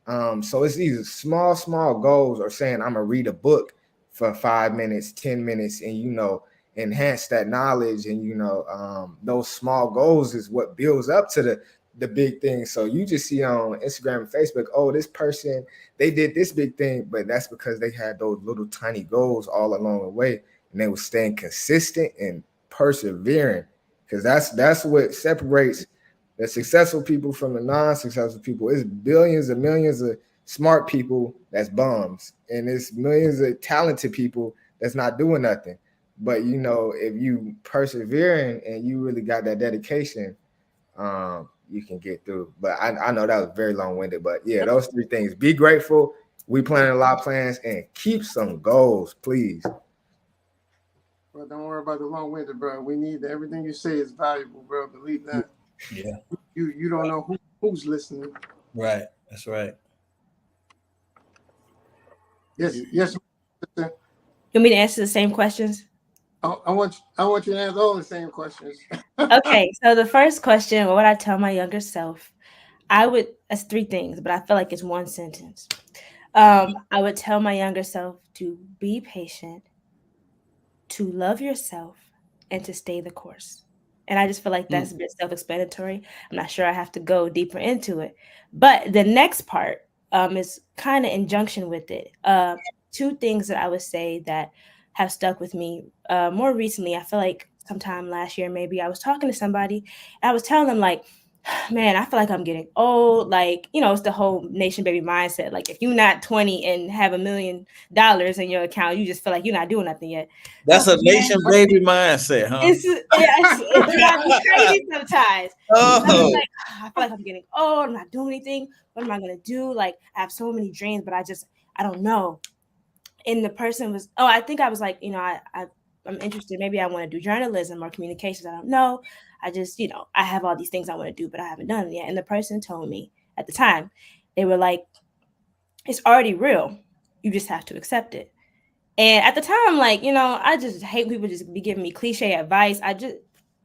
So it's these small goals, or saying I'm gonna read a book for 5 minutes, 10 minutes, and, you know, enhance that knowledge. And, you know, those small goals is what builds up to the big thing. So you just see on Instagram and Facebook, oh, this person, they did this big thing, but that's because they had those little tiny goals all along the way, and they were staying consistent and persevering. Because that's what separates the successful people from the non-successful people. It's billions and millions of smart people that's bums, and it's millions of talented people that's not doing nothing. But, you know, if you persevering and you really got that dedication, you can get through. But I know that was very long-winded, but yeah, those three things: be grateful, we planning a lot of plans, and keep some goals, please. But don't worry about the long-winded, bro. We need everything you say is valuable, bro. Believe that. Yeah. You don't know who's listening. Right. That's right. Yes. You want me to answer the same questions? I want you to answer all the same questions. Okay, so the first question, what would I tell my younger self? That's three things, but I feel like it's one sentence. I would tell my younger self to be patient, to love yourself, and to stay the course. And I just feel like that's a bit self-explanatory. I'm not sure I have to go deeper into it. But the next part is kind of in junction with it. Two things that I would say that have stuck with me more recently. I feel like sometime last year, maybe I was talking to somebody and I was telling them, like, man, I feel like I'm getting old. Like, you know, it's the whole nation baby mindset. Like, if you're not 20 and have $1 million in your account, you just feel like you're not doing nothing yet. That's a nation baby mindset, huh? It's got me crazy sometimes. Oh. I was like, I feel like I'm getting old. I'm not doing anything. What am I gonna do? Like, I have so many dreams, but I don't know. And the person was, I think I was like, you know, I'm interested. Maybe I want to do journalism or communications. I don't know. I just, you know, I have all these things I want to do, but I haven't done it yet. And the person told me at the time, they were like, it's already real. You just have to accept it. And at the time, like, you know, I just hate people just be giving me cliche advice.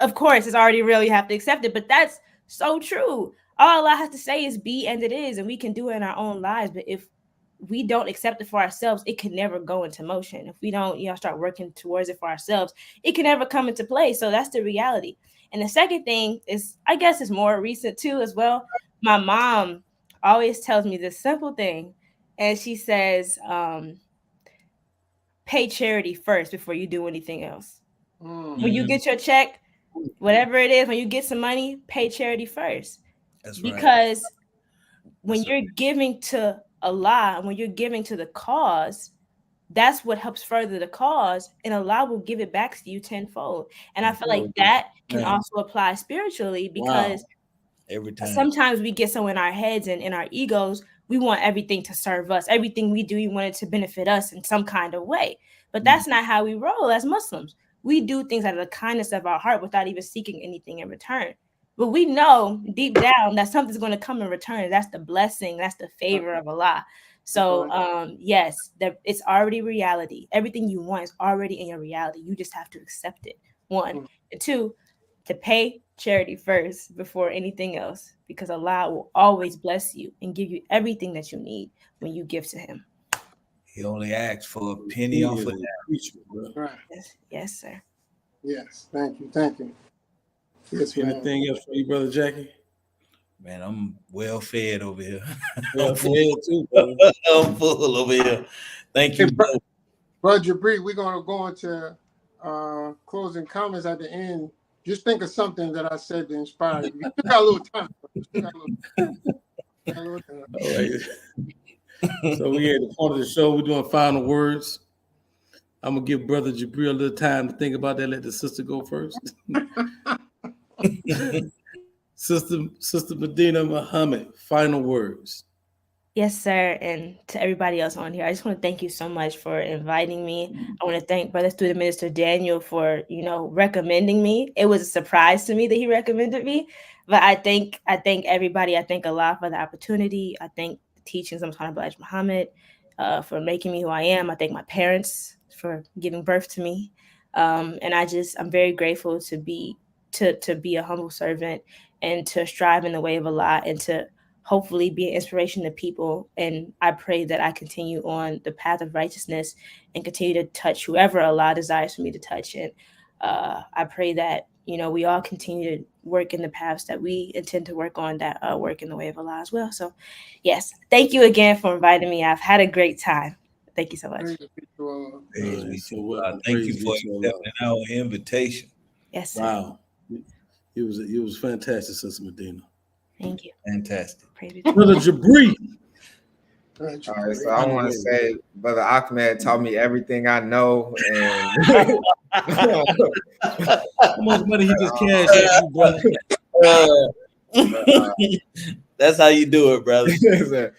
Of course, it's already real. You have to accept it. But that's so true. All I have to say is be, and it is. And we can do it in our own lives. But if we don't accept it for ourselves, it can never go into motion. If we don't, start working towards it for ourselves, it can never come into play. So that's the reality. And the second thing is, I guess it's more recent too as well. My mom always tells me this simple thing, and she says, pay charity first before you do anything else. When you get your check, whatever it is, when you get some money, pay charity first. That's right. Because when you're giving to Allah, when you're giving to the cause, that's what helps further the cause, and Allah will give it back to you tenfold. And I feel like that can also apply spiritually, because every time sometimes we get so in our heads and in our egos, we want everything to serve us. Everything we do, we want it to benefit us in some kind of way. But that's not how we roll as Muslims. We do things out of the kindness of our heart without even seeking anything in return. But we know deep down that something's going to come in return. That's the blessing. That's the favor of Allah. So, yes, it's already reality. Everything you want is already in your reality. You just have to accept it. One. And two, to pay charity first before anything else, because Allah will always bless you and give you everything that you need when you give to Him. He only asks for a penny off of that. Right. Yes, sir. Yes, thank you. Yes, anything else for you, Brother Jackie? Man, I'm well fed over here. Well fed too, brother. I'm full over here. Thank you, Brother Jabri. We're gonna go into closing comments at the end. Just think of something that I said to inspire you. You got a little time. All right. So we at the point of the show. We're doing final words. I'm gonna give Brother Jabri a little time to think about that. Let the sister go first. Sister Medina Muhammad, final words. Yes, sir. And to everybody else on here, I just want to thank you so much for inviting me. I want to thank Brother Student Minister Daniel for, recommending me. It was a surprise to me that he recommended me, but I thank everybody. I thank Allah for the opportunity. I thank the teachings of Elijah Muhammad for making me who I am. I thank my parents for giving birth to me. And I'm very grateful to be a humble servant and to strive in the way of Allah and to hopefully be an inspiration to people. And I pray that I continue on the path of righteousness and continue to touch whoever Allah desires for me to touch. And I pray that, we all continue to work in the paths that we intend to work on, that work in the way of Allah as well. So yes, thank you again for inviting me. I've had a great time. Thank you so much. Thank you for accepting our invitation. Yes, sir. Wow. It was fantastic, Sister Medina. Thank you. Fantastic. Brother Jabri. All right, so I want to say, Brother Ahmed taught me everything I know, and how much money he just cashed at you, brother? That's how you do it, brother.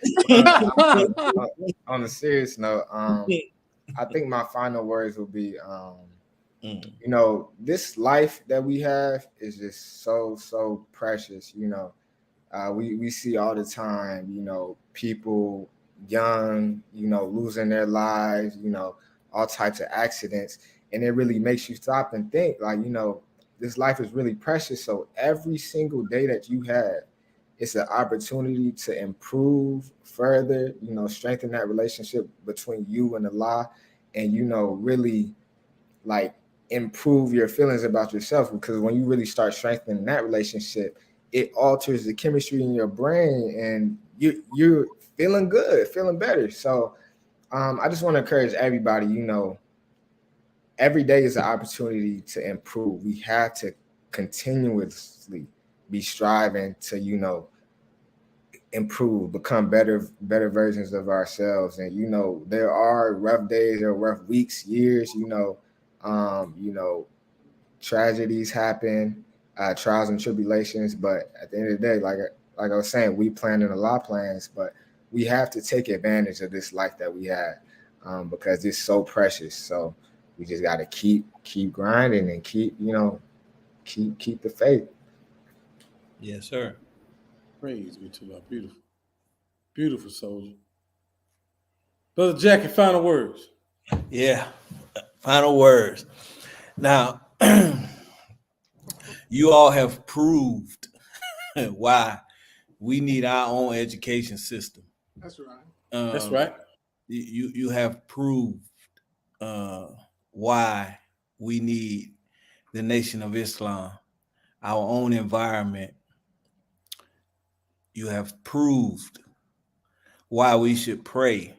On a serious note, I think my final words will be, this life that we have is just so precious. We see all the time, people young, losing their lives, all types of accidents. And it really makes you stop and think, like, this life is really precious. So every single day that you have, it's an opportunity to improve further, strengthen that relationship between you and Allah, and, really like improve your feelings about yourself. Because when you really start strengthening that relationship, it alters the chemistry in your brain and you're feeling good, feeling better. So I just want to encourage everybody, every day is an opportunity to improve. We have to continuously be striving to, improve, become better versions of ourselves. And, there are rough days or rough weeks, years, tragedies happen, trials and tribulations. But at the end of the day, like I was saying, we planning a lot of plans, but we have to take advantage of this life that we have because it's so precious. So we just got to keep grinding and keep the faith. Yes, sir. Praise be to our beautiful soldier. Brother Jackie, final words. Yeah, final words. Now, you all have proved why we need our own education system. That's right. That's right. you have proved why we need the Nation of Islam, our own environment. You have proved why we should pray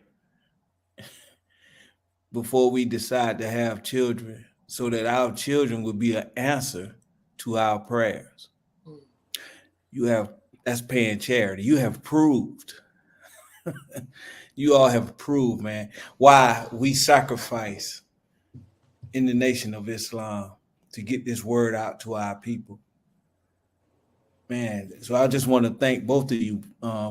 before we decide to have children, so that our children will be an answer to our prayers. You have, that's paying charity. You have proved, you all have proved, man, why we sacrifice in the Nation of Islam to get this word out to our people. Man, so I just want to thank both of you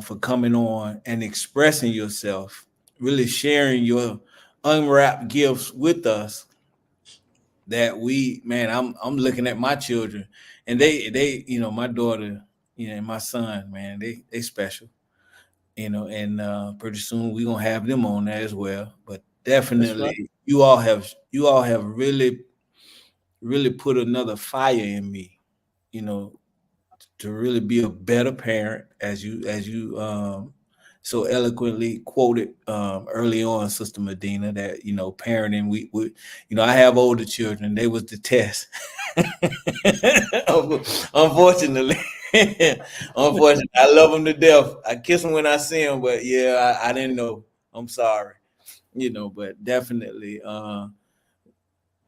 for coming on and expressing yourself, really sharing your unwrapped gifts with us. That we, man, I'm looking at my children, and they, you know, my daughter, you know, and my son, man, they special, you know, and pretty soon we gonna have them on there as well. But definitely, right. you all have really put another fire in me, you know, to really be a better parent, as you so eloquently quoted early on, Sister Medina, that, you know, parenting, we you know, I have older children, they was the test. Unfortunately. Unfortunately, I love them to death. I kiss them when I see them, but yeah, I didn't know. I'm sorry, you know, but definitely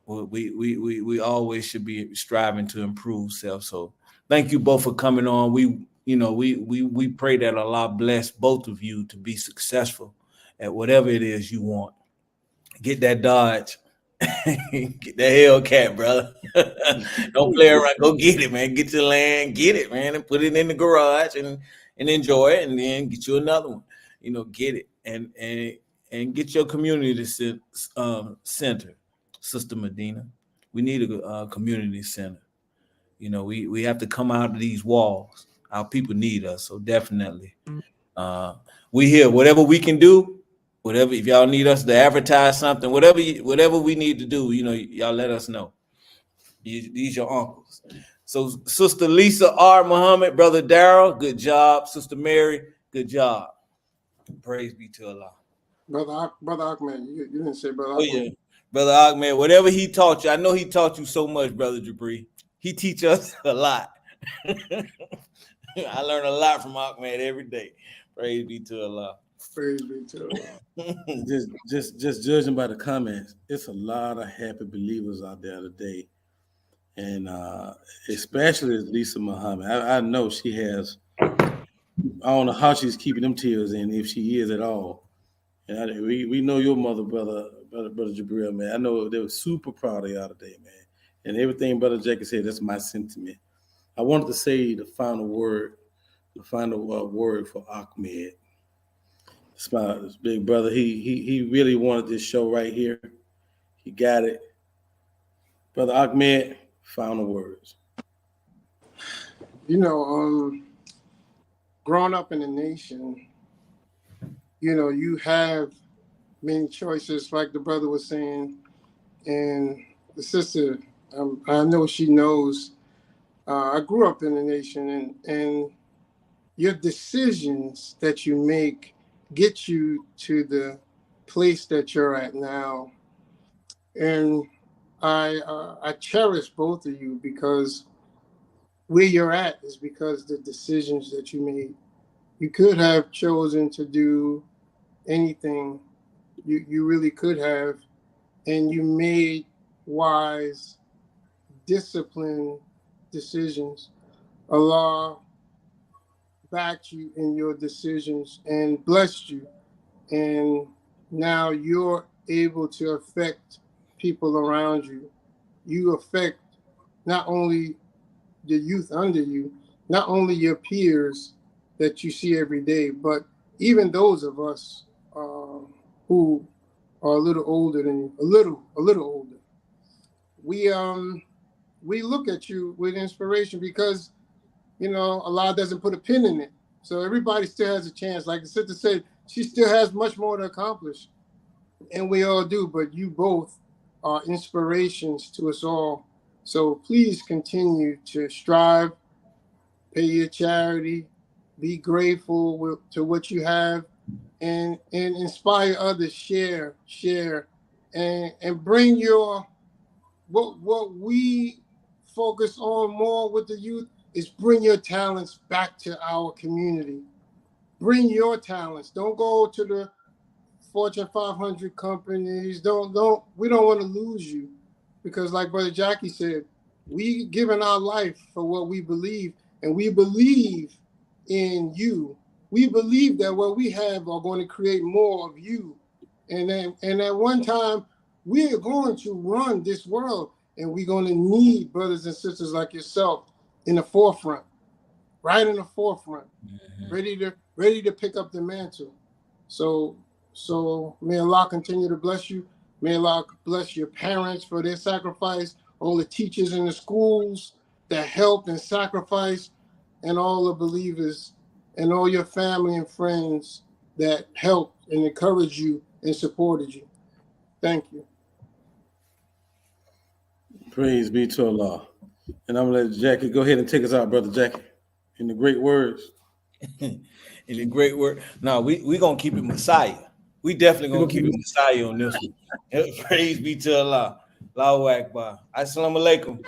we always should be striving to improve self. So thank you both for coming on. We, you know, we pray that Allah bless both of you to be successful at whatever it is you want. Get that Dodge. Get that Hellcat, brother. Don't play around. Go get it, man. Get your land, get it, man, and put it in the garage and enjoy it, and then get you another one. You know, get it and get your community center, Sister Medina. We need a community center. You know, we have to come out of these walls. Our people need us, so definitely. We here. Whatever we can do, whatever, if y'all need us to advertise something, whatever we need to do, you know, y'all let us know. These your uncles. So Sister Lisa R. Muhammad, Brother Darrell, good job. Sister Mary, good job. Praise be to Allah. Brother Ahmed, you didn't say Brother Oh Ahmed. yeah, Brother Ahmed, whatever he taught you, I know he taught you so much, Brother Jabri. He teach us a lot. I learn a lot from Ahmed every day. Praise be to Allah. Praise be to Allah. Just judging by the comments, it's a lot of happy believers out there today, and especially Lisa Muhammad. I know she has. I don't know how she's keeping them tears in, if she is at all. And we know your mother, brother Jabril, man. I know they were super proud of y'all today, man. And everything Brother Jackie said, that's my sentiment. I wanted to say the final word for Ahmed. This big brother. He really wanted this show right here. He got it. Brother Ahmed, final words. You know, growing up in the nation, you know, you have many choices, like the brother was saying, and the sister, I know she knows. I grew up in the nation, and your decisions that you make get you to the place that you're at now. And I cherish both of you, because where you're at is because the decisions that you made. You could have chosen to do anything. You really could have, and you made wise, disciplined decisions. Allah backed you in your decisions and blessed you, and now you're able to affect people around you. You affect not only the youth under you, not only your peers that you see every day, but even those of us who are a little older than you, a little older. We look at you with inspiration, because you know Allah doesn't put a pin in it, so everybody still has a chance. Like the sister said, she still has much more to accomplish, and we all do. But you both are inspirations to us all. So please continue to strive, pay your charity, be grateful to what you have, and inspire others, share, and bring your what we focus on more with the youth is bring your talents back to our community. Bring your talents. Don't go to the Fortune 500 companies. We don't want to lose you, because like Brother Jackie said, we given our life for what we believe, and we believe in you. We believe that what we have are going to create more of you, and at one time we are going to run this world, and we're going to need brothers and sisters like yourself in the forefront, right in the forefront, ready to pick up the mantle. So may Allah continue to bless you. May Allah bless your parents for their sacrifice, all the teachers in the schools that helped and sacrificed, and all the believers and all your family and friends that helped and encouraged you and supported you. Thank you. Praise be to Allah. And I'm going to let Jackie go ahead and take us out, Brother Jackie, in the great words. In the great word. No, we gonna keep it Messiah. We definitely gonna keep it Messiah on this one. Praise be to Allah. Allahu Akbar. Assalamu alaikum.